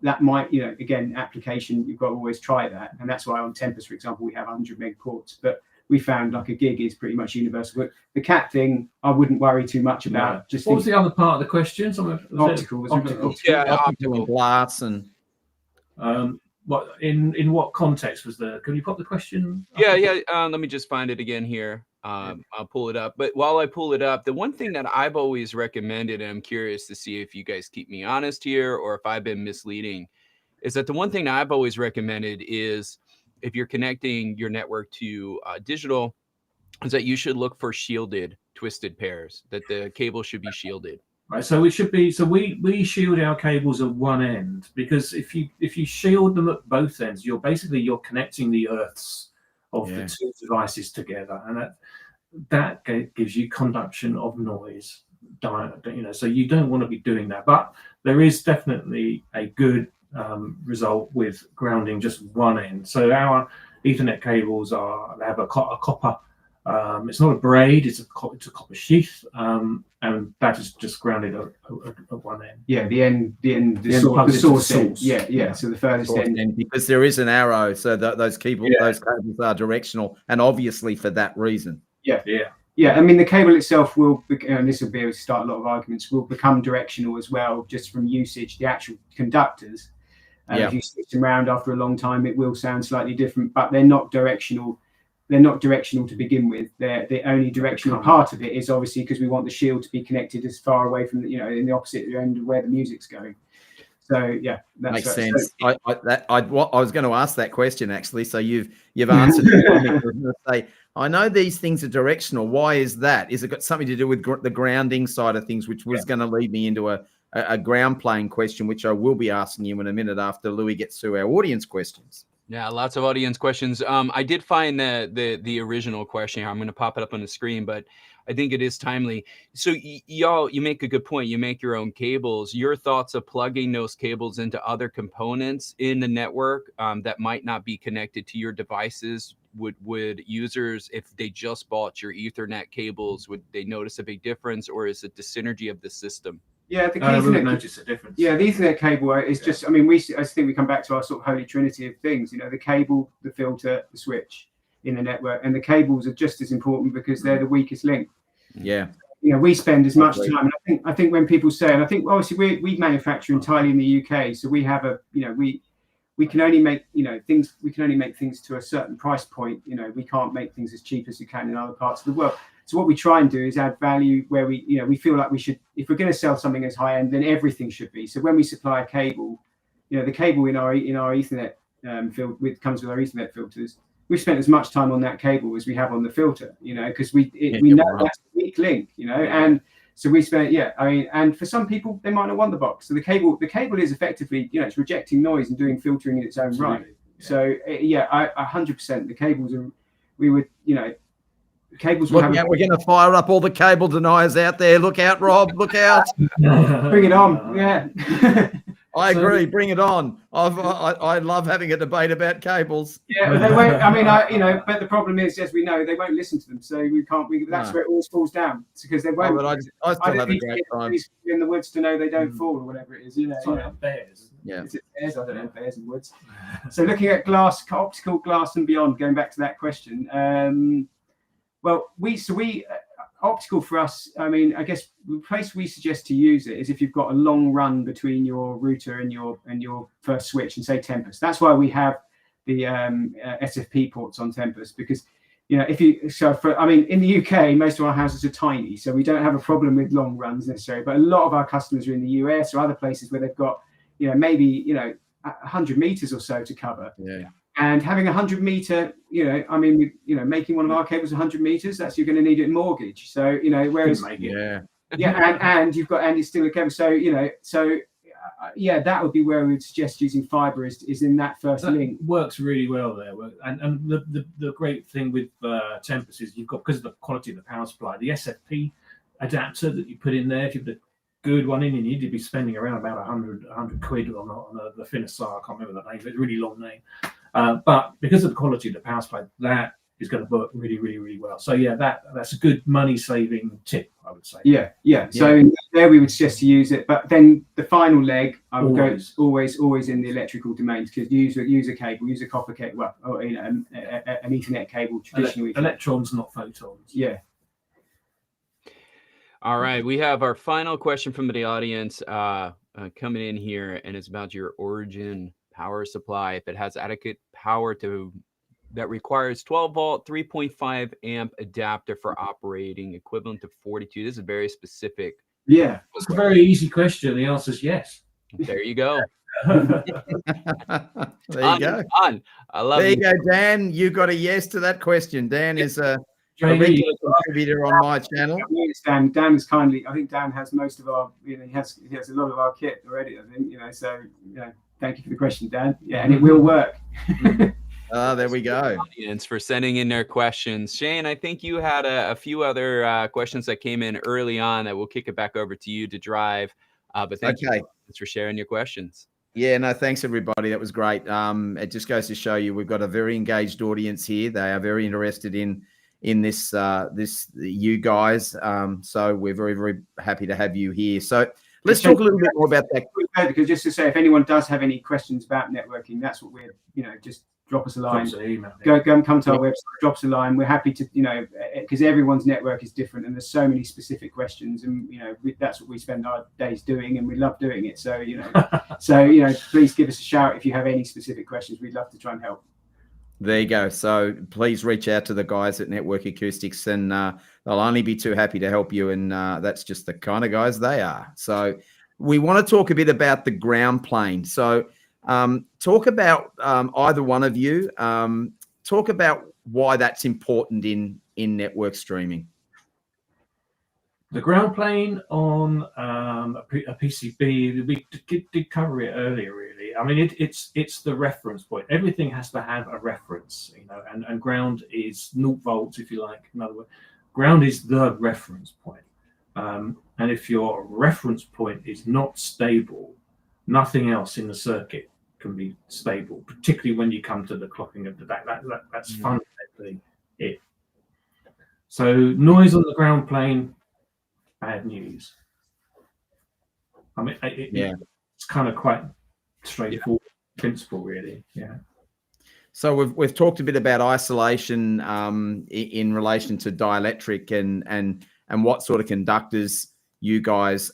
that might, again, application, you've got to always try that. And that's why on Tempest, for example, we have 100 meg ports, but we found like a gig is pretty much universal. But the cat thing, I wouldn't worry too much about. No. What was the other part of the question? Optical. Optical glass and what in what context was the? Can you pop the question? Yeah. Let me just find it again here. I'll pull it up. But while I pull it up, the one thing that I've always recommended, and I'm curious to see if you guys keep me honest here or if I've been misleading, is that the one thing I've always recommended is if you're connecting your network to digital, is that you should look for shielded twisted pairs, that the cable should be shielded. Right, so it should be. So we shield our cables at one end, because if you shield them at both ends, you're connecting the earths of the two devices together, and that gives you conduction of noise. So you don't want to be doing that. But there is definitely a good result with grounding just one end. So our Ethernet cables have a copper. It's not a braid; it's a copper sheath, and that is just grounded at one end. Yeah, the source end. Yeah. So the furthest end, because there is an arrow, so those cables are directional, and obviously for that reason. Yeah. I mean, the cable itself will, and this will be able to start a lot of arguments, will become directional as well, just from usage. The actual conductors, if you switch them around after a long time, it will sound slightly different, but they're not directional. They're not directional to begin with. The only directional part of it is obviously because we want the shield to be connected as far away from in the opposite end of where the music's going. So that makes sense. I was going to ask that question actually. So you've answered it. I know these things are directional. Why is that? Is it got something to do with the grounding side of things, which was going to lead me into a ground plane question, which I will be asking you in a minute after Louis gets through our audience questions. Yeah, lots of audience questions. I did find the original question here. I'm going to pop it up on the screen, but I think it is timely. So y'all, you make a good point. You make your own cables. Your thoughts of plugging those cables into other components in the network that might not be connected to your devices. Would users, if they just bought your Ethernet cables, would they notice a big difference, or is it the synergy of the system? Yeah, the Ethernet notice a difference. Yeah, the Ethernet cable is just. I mean, I think we come back to our sort of holy trinity of things. The cable, the filter, the switch in the network, and the cables are just as important because they're the weakest link. Yeah. We spend as much time. And I think when people say, and I think obviously we manufacture entirely in the UK, so we have we can only make things. We can only make things to a certain price point. We can't make things as cheap as you can in other parts of the world. So what we try and do is add value where we feel like we should. If we're going to sell something as high end, then everything should be. So when we supply a cable, the cable in our Ethernet comes with our Ethernet filters. We've spent as much time on that cable as we have on the filter. Because we know that's a weak link. And so we spent and for some people they might not want the box. So the cable is effectively it's rejecting noise and doing filtering in its own right. So 100% the cables are. We would cables. We're going to fire up all the cable deniers out there. Look out, Rob. Look out. Bring it on. Yeah. I agree. Bring it on. I love having a debate about cables. Yeah, but they won't. I mean, but the problem is, as we know, they won't listen to them. So we can't. That's where it always falls down. It's because they won't. But I still have a great time in the woods to know they don't fall or whatever it is. It's like bears. Yeah. Is it bears? I don't know. Bears in woods. So looking at glass, optical glass, and beyond. Going back to that question. Well, optical for us, I mean, I guess the place we suggest to use it is if you've got a long run between your router and your first switch, and say Tempest. That's why we have the SFP ports on Tempest, because in the UK, most of our houses are tiny, so we don't have a problem with long runs necessarily. But a lot of our customers are in the US or other places where they've got maybe 100 meters or so to cover. Yeah. And having 100 meter, making one of our cables 100 meters, that's you're going to need a mortgage. So, whereas, and you've got, and it's still a cable. So, yeah, that would be where we would suggest using fiber is in that first link. Works really well there. And the great thing with Tempest is you've got, because of the quality of the power supply, the SFP adapter that you put in there, if you put a good one in, you need to be spending around about 100 quid on the Finisar. I can't remember the name, but it's a really long name. But because of the quality of the power supply, that is going to work really, really, really well. So yeah, that's a good money-saving tip, I would say. Yeah. So there we would suggest to use it, but then the final leg, I would go always in the electrical domains, because use a cable, use a copper cable, well, or, an Ethernet cable traditionally. Electrons, not photons. Yeah. All right, we have our final question from the audience coming in here, and it's about your origin power supply. If it has adequate power that requires 12-volt, 3.5 amp adapter for operating, equivalent to 42. This is very specific. Yeah, it's a very easy question. The answer is yes. There you go. There you go. Done. I love there you. You go, Dan. You got a yes to that question. Dan is a regular contributor on my channel. Dan is kindly. I think Dan has most of our. He has a lot of our kit already. I think So thank you for the question, Dan. Yeah, and it will work. There we go. Audience for sending in their questions. Shane, I think you had a few other questions that came in early on that we'll kick it back over to you to drive. But thank you for sharing your questions. Yeah, no, thanks everybody. That was great. It just goes to show you we've got a very engaged audience here. They are very interested in this you guys. So we're very, very happy to have you here. So let's talk a little bit more about that. Because just to say, if anyone does have any questions about networking, that's what we're, just drop us a line. Go and come to our website, drop us a line. We're happy to, because everyone's network is different and there's so many specific questions, and that's what we spend our days doing, and we love doing it. So please give us a shout if you have any specific questions. We'd love to try and help. There you go. So please reach out to the guys at Network Acoustics, and they'll only be too happy to help you. And that's just the kind of guys they are. So we want to talk a bit about the ground plane. So talk about either one of you. Talk about why that's important in network streaming. The ground plane on a PCB, we did cover it earlier, really. I mean, it's the reference point. Everything has to have a reference, and ground is 0 volts, if you like. In other words, ground is the reference point. And if your reference point is not stable, nothing else in the circuit can be stable, particularly when you come to the clocking of the DAC. That's fundamentally it. So noise on the ground plane, bad news. I mean, it's kind of quite straightforward principle, really. Yeah. So we've talked a bit about isolation in relation to dielectric and what sort of conductors you guys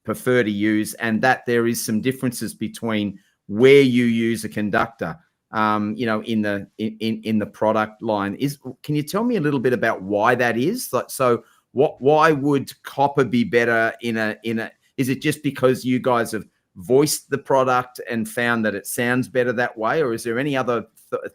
prefer to use, and that there is some differences between where you use a conductor, in the product line. Can you tell me a little bit about why that is? Why would copper be better in a? Is it just because you guys have voiced the product and found that it sounds better that way, or is there any other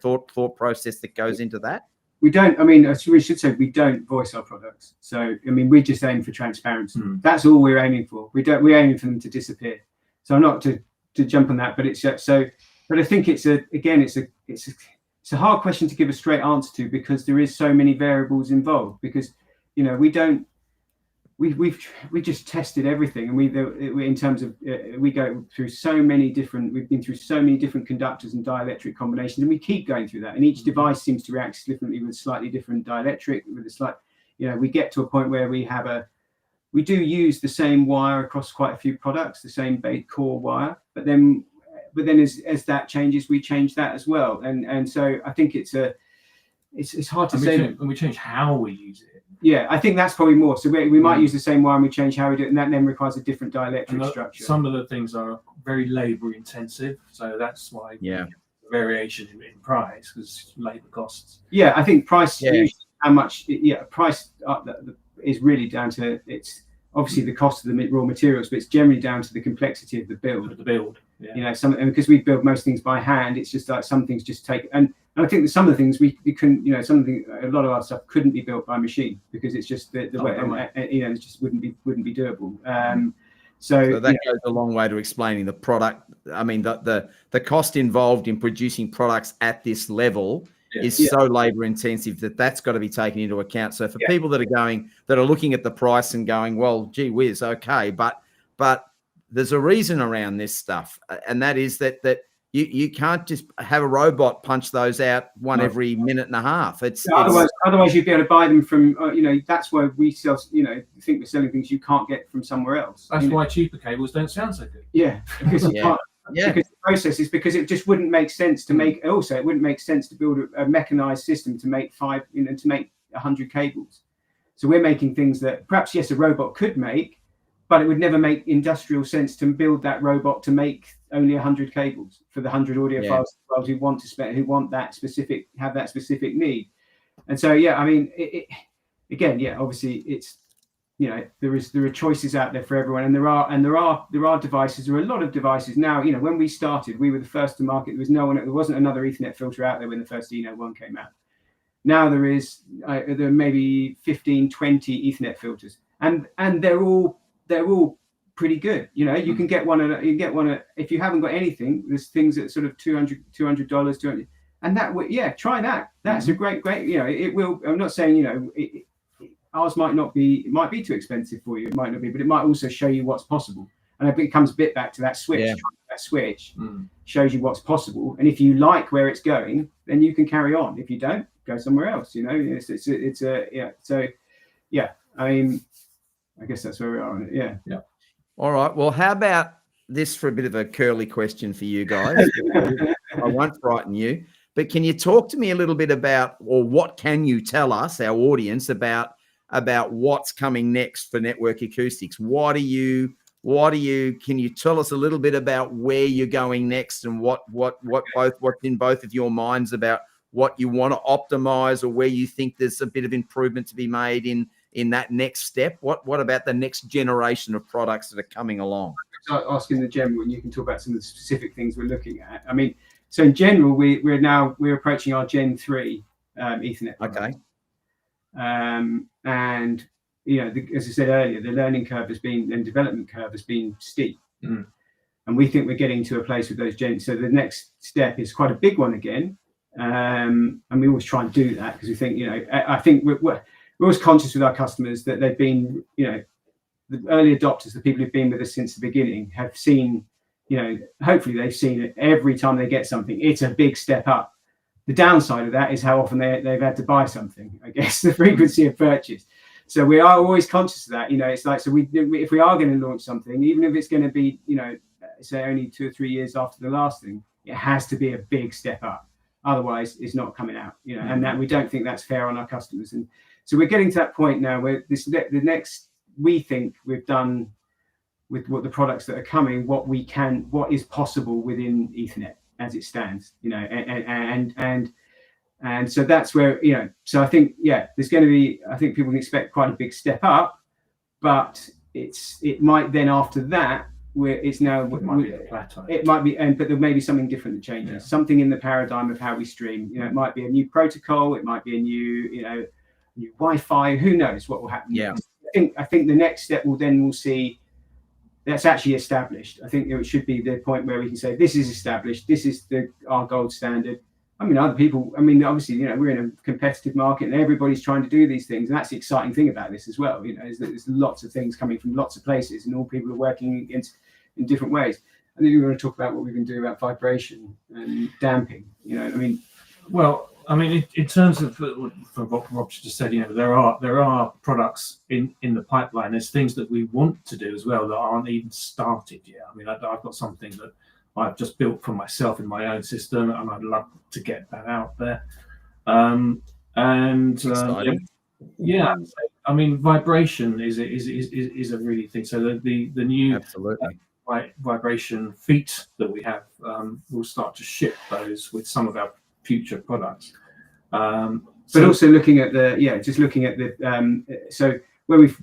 thought process that goes into that? We don't. I mean, we should say we don't voice our products. So I mean, we just aim for transparency. That's all we're aiming for. We're aiming for them to disappear. So I'm not to jump on that, but it's so. But I think it's a hard question to give a straight answer to, because there is so many variables involved. Because we just tested everything, and in terms of we go through so many different. We've been through so many different conductors and dielectric combinations, and we keep going through that. And each device seems to react differently with slightly different dielectric. With a slight, we get to a point where we do use the same wire across quite a few products, the same base core wire. But then as that changes, we change that as well. And so I think it's hard to say. And we change how we use it. Yeah, I think that's probably more. So we might use the same wire and we change how we do it, and that then requires a different dielectric structure. Some of the things are very labor intensive, so that's why variation in price, because labor costs. Yeah, I think price usually how much. Price is really down to obviously the cost of the raw materials, but it's generally down to the complexity of the build. And because we build most things by hand, it's just like some things just take. And I think that some of the things we couldn't, a lot of our stuff couldn't be built by machine, because it's just the way, it just wouldn't be doable. So that goes a long way to explaining the product. I mean, the cost involved in producing products at this level is so labor intensive that's got to be taken into account. So for people that are looking at the price and going, well, gee whiz, okay, but there's a reason around this stuff, and that is that you can't just have a robot punch those out every minute and a half. Otherwise you'd be able to buy them from, that's why we sell, think we're selling things you can't get from somewhere else. That's why cheaper cables don't sound so good. Yeah, because you can't. Yeah. Because the process is because it just wouldn't make sense to make. Also, it wouldn't make sense to build a mechanized system to make to make 100 cables. So we're making things that perhaps a robot could make, but it would never make industrial sense to build that robot to make only 100 cables for the 100 audiophiles who want to spend, who want that specific, have that specific need. And so, I mean, obviously it's, there are choices out there for everyone, and there are devices. There are a lot of devices now. When we started, we were the first to market. There wasn't another Ethernet filter out there when the first Eno 1 came out. Now there are maybe 15, 20 Ethernet filters, and they're all pretty good. You can get one at, if you haven't got anything, there's things that sort of $200, and that try that. That's a great, it will. I'm not saying ours might be too expensive for you. It might not be, but it might also show you what's possible. And it comes a bit back to that switch. That switch shows you what's possible, and if you like where it's going, then you can carry on. If you don't, go somewhere else. I mean, I guess that's where we are on it. Yeah. All right. Well, how about this for a bit of a curly question for you guys? I won't frighten you, but can you talk to me a little bit about, or what can you tell us, our audience, about what's coming next for Network Acoustics? Can you tell us a little bit about where you're going next, and what's in both of your minds about what you want to optimize, or where you think there's a bit of improvement to be made in that next step? What about the next generation of products that are coming along? Asking the general, and you can talk about some of the specific things we're looking at. I mean, so in general, we're approaching our Gen 3 Ethernet product. Okay. And as I said earlier, the learning curve and development curve has been steep, and we think we're getting to a place with those gens. So the next step is quite a big one again, and we always try and do that because we think, I think we're always conscious with our customers that they've been, the early adopters, the people who've been with us since the beginning, have seen, hopefully they've seen it every time they get something. It's a big step up. The downside of that is how often they've had to buy something, I guess, the frequency of purchase. So we are always conscious of that. It's like, so if we are going to launch something, even if it's going to be, say only 2 or 3 years after the last thing, it has to be a big step up. Otherwise, it's not coming out, and that we don't think that's fair on our customers. And so we're getting to that point now where the next, we think we've done with what the products that are coming, what is possible within Ethernet as it stands, and so that's where, so I think, there's going to be, I think people can expect quite a big step up, but it might then after that, where it's now, it might be a plateau. It might be, but there may be something different that changes, something in the paradigm of how we stream. It might be a new protocol, it might be a new, new Wi-Fi. Who knows what will happen? Yeah, I think the next step we'll see that's actually established. I think it should be the point where we can say this is established. This is our gold standard. I mean, other people. I mean, obviously, we're in a competitive market, and everybody's trying to do these things, and that's the exciting thing about this as well. Is that there's lots of things coming from lots of places, and all people are working against in different ways. I think we're going to talk about what we can do about vibration and damping. In terms of what Rob just said, there are products in the pipeline. There's things that we want to do as well that aren't even started yet. I mean, I've got something that I've just built for myself in my own system, and I'd love to get that out there. I mean, vibration is a really thing. So the new vibration feet that we have, we'll start to ship those with some of our future products. But also looking at so where we think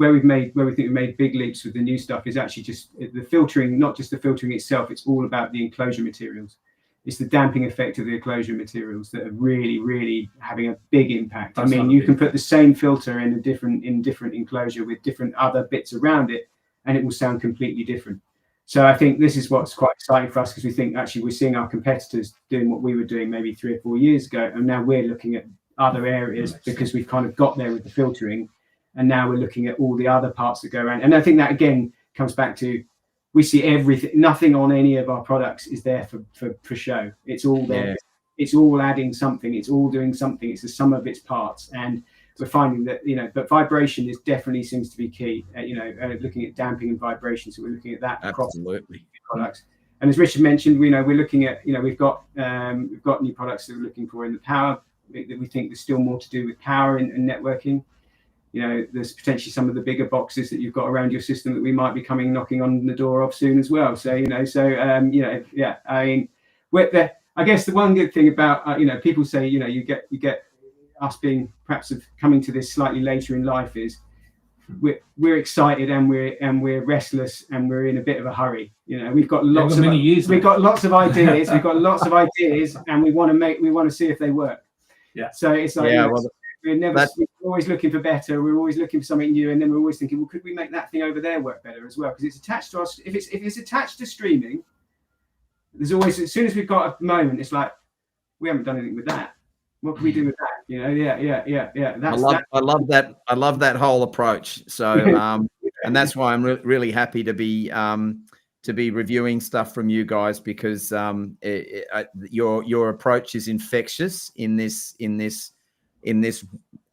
we've made big leaps with the new stuff is actually just the filtering, not just the filtering itself. It's all about the enclosure materials. It's the damping effect of the enclosure materials that are really, really having a big impact. I mean, you can put the same filter in different enclosure with different other bits around it, and it will sound completely different. So I think this is what's quite exciting for us, because we think actually we're seeing our competitors doing what we were doing maybe 3 or 4 years ago, and now we're looking at other areas because we've kind of got there with the filtering, and now we're looking at all the other parts that go around. And I think that again comes back to, we see everything, nothing on any of our products is there for show. It's all there. Yeah. It's all adding something. It's all doing something. It's the sum of its parts. And we're finding that, but vibration is definitely seems to be key. Looking at damping and vibration. So we're looking at that across products. And as Richard mentioned, we're looking at, we've got new products that we're looking for in the power, that we think there's still more to do with power and networking. There's potentially some of the bigger boxes that you've got around your system that we might be knocking on the door of soon as well. So, I mean, I guess the one good thing about, people say, you get us being perhaps coming to this slightly later in life is we're excited and we're restless and we're in a bit of a hurry. We've got lots of ideas. We've got lots of ideas, and we want to see if they work. Yeah. So it's like, we're always looking for better. We're always looking for something new, and then we're always thinking, well, could we make that thing over there work better as well? Because it's attached to us. If it's attached to streaming, there's always, as soon as we've got a moment, it's like, we haven't done anything with that. What can we do with that? Yeah. I love that. I love that whole approach. So, and that's why I'm really happy to be reviewing stuff from you guys, because your approach is infectious in this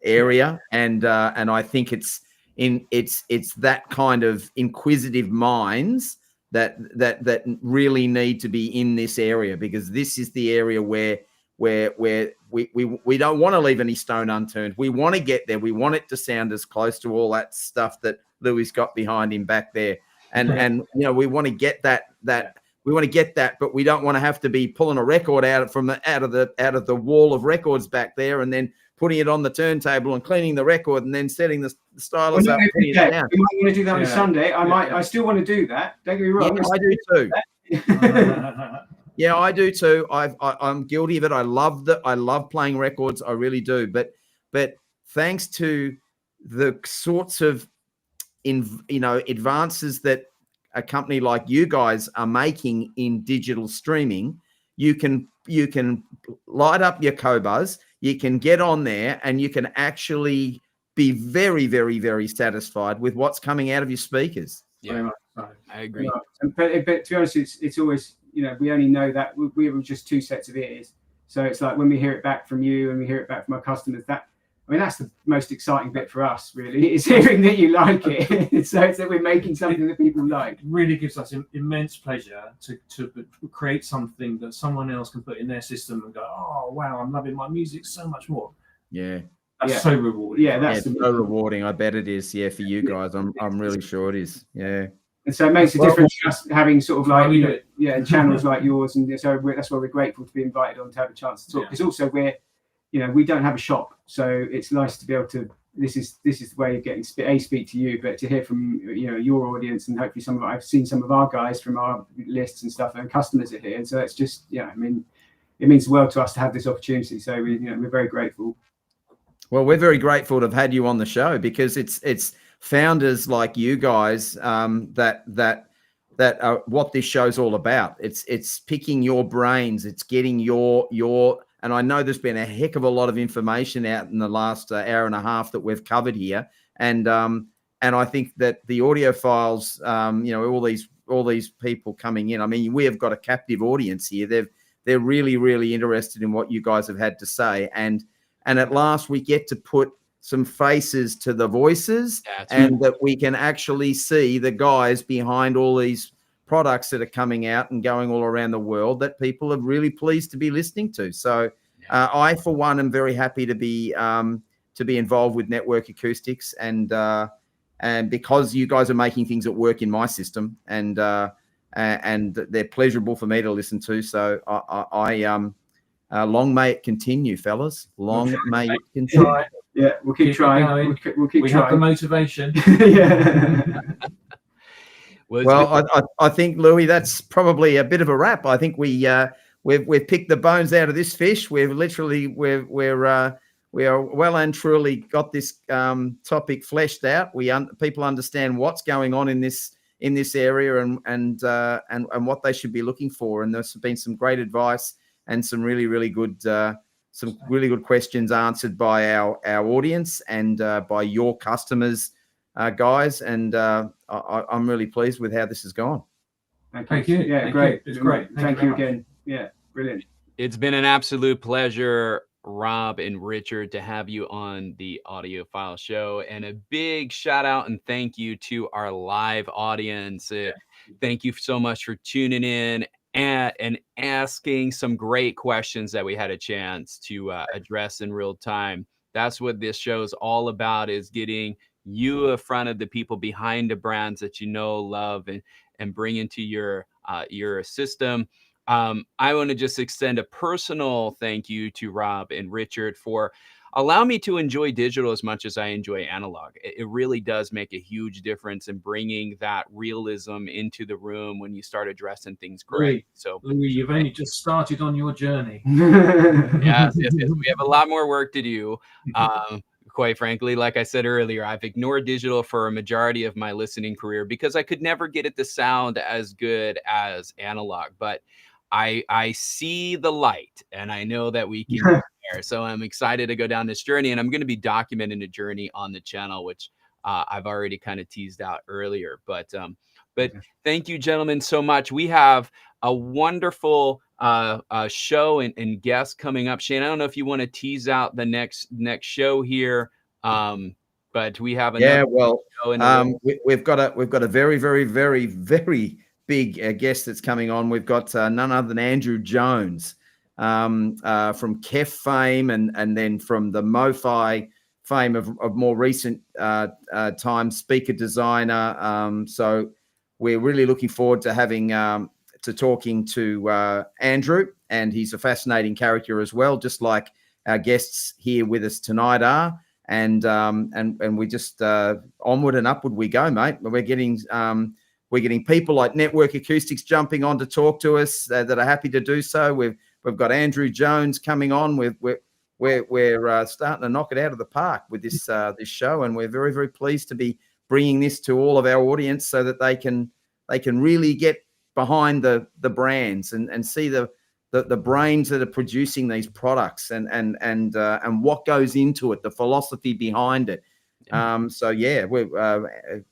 area, and I think it's that kind of inquisitive minds that really need to be in this area, because this is the area where we don't want to leave any stone unturned. We want to get there. We want it to sound as close to all that stuff that Louis got behind him back there, and we want to get that. We want to get that, but we don't want to have to be pulling a record out of the wall of records back there, and then putting it on the turntable and cleaning the record, and then setting the stylus up. We might want to do that on Sunday. I still want to do that. Don't get me wrong. Yeah, I do too. Yeah, I do too. I'm guilty of it. I love playing records. I really do. But thanks to the sorts of advances that a company like you guys are making in digital streaming, you can light up your Cobuzz, you can get on there, and you can actually be very, very, very satisfied with what's coming out of your speakers. Yeah, I agree. But to be honest, it's always, we only know that we were just 2 sets of ears. So it's like when we hear it back from you and we hear it back from our customers, that's the most exciting bit for us, really, is hearing that you like it. So it's that we're making something that people like. It really gives us immense pleasure to create something that someone else can put in their system and go, oh, wow, I'm loving my music so much more. Yeah. That's so rewarding. Yeah, that's so rewarding. I bet it is. Yeah, for you guys. I'm really sure it is. Yeah. And so it makes a difference just having sort of like, channels like yours. And so that's why we're grateful to be invited on to have a chance to talk. Because also we don't have a shop. So it's nice to be able to, this is the way of getting, speak to you, but to hear from, your audience, and hopefully I've seen some of our guys from our lists and stuff, and customers are here. And so it's just, it means the world to us to have this opportunity. So we're very grateful. Well, we're very grateful to have had you on the show, because it's founders like you guys that are what this show's all about. It's picking your brains. It's getting your. And I know there's been a heck of a lot of information out in the last hour and a half that we've covered here, and I think that the audiophiles, all these people coming in. I mean, we have got a captive audience here. They're really, really interested in what you guys have had to say, and at last we get to put some faces to the voices, that we can actually see the guys behind all these products that are coming out and going all around the world that people are really pleased to be listening to. So I, for one, am very happy to be involved with Network Acoustics, and because you guys are making things that work in my system, and they're pleasurable for me to listen to. So long may it continue, fellas. Long may it continue. Yeah, we'll keep trying. We'll keep we trying. have the motivation. Yeah. Well, I think, Louis, that's probably a bit of a wrap. I think we've picked the bones out of this fish. We're well and truly got this topic fleshed out. People understand what's going on in this in this area and what they should be looking for. And there's been some great advice and some really good questions answered by our audience and by your customers, guys. And I'm really pleased with how this has gone. Thank you. Yeah, Thank great. you. It's great. Thank you again. Yeah, brilliant. It's been an absolute pleasure, Rob and Richard, to have you on the Audiophile Show. And a big shout out and thank you to our live audience. Thank you so much for tuning in and asking some great questions that we had a chance to address in real time. That's what this show is all about, is getting you in front of the people behind the brands that you know, love, and bring into your system. I want to just extend a personal thank you to Rob and Richard for allowing me to enjoy digital as much as I enjoy analog. It really does make a huge difference in bringing that realism into the room when you start addressing things great. So, Louis, you've only just started on your journey. yes, we have a lot more work to do. Quite frankly, like I said earlier, I've ignored digital for a majority of my listening career because I could never get it to sound as good as analog. But I see the light, and I know that we can get there. So I'm excited to go down this journey, and I'm going to be documenting the journey on the channel, which I've already kind of teased out earlier. But thank you, gentlemen, so much. We have a wonderful show and guests coming up. Shane, I don't know if you want to tease out the next show here, but we have another show in we've got a very big guest that's coming on. We've got none other than Andrew Jones from KEF fame and then from the MoFi fame of more recent time, speaker designer. So we're really looking forward to talking to Andrew, and he's a fascinating character as well, just like our guests here with us tonight are. And we just onward and upward we go, mate. We're getting people like Network Acoustics jumping on to talk to us that are happy to do so. We've got Andrew Jones coming on. We're starting to knock it out of the park with this show, and we're very pleased to be bringing this to all of our audience so that they can really get behind the brands and see the brains that are producing these products and what goes into it, the philosophy behind it. So yeah, we're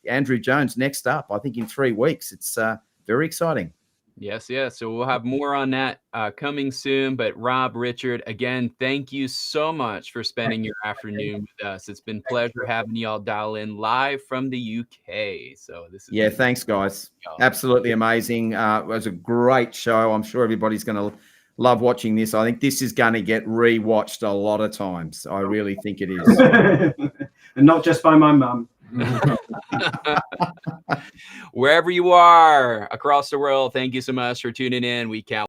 Andrew Jones next up, I think in 3 weeks. It's very exciting. Yes. So we'll have more on that coming soon. But Rob, Richard, again, thank you so much for spending your afternoon with us. It's been a pleasure having y'all dial in live from the UK. So this is thanks, guys. Absolutely amazing. It was a great show. I'm sure everybody's going to love watching this. I think this is going to get rewatched a lot of times. I really think it is. And not just by my mum. Wherever you are across the world, thank you so much for tuning in. We can't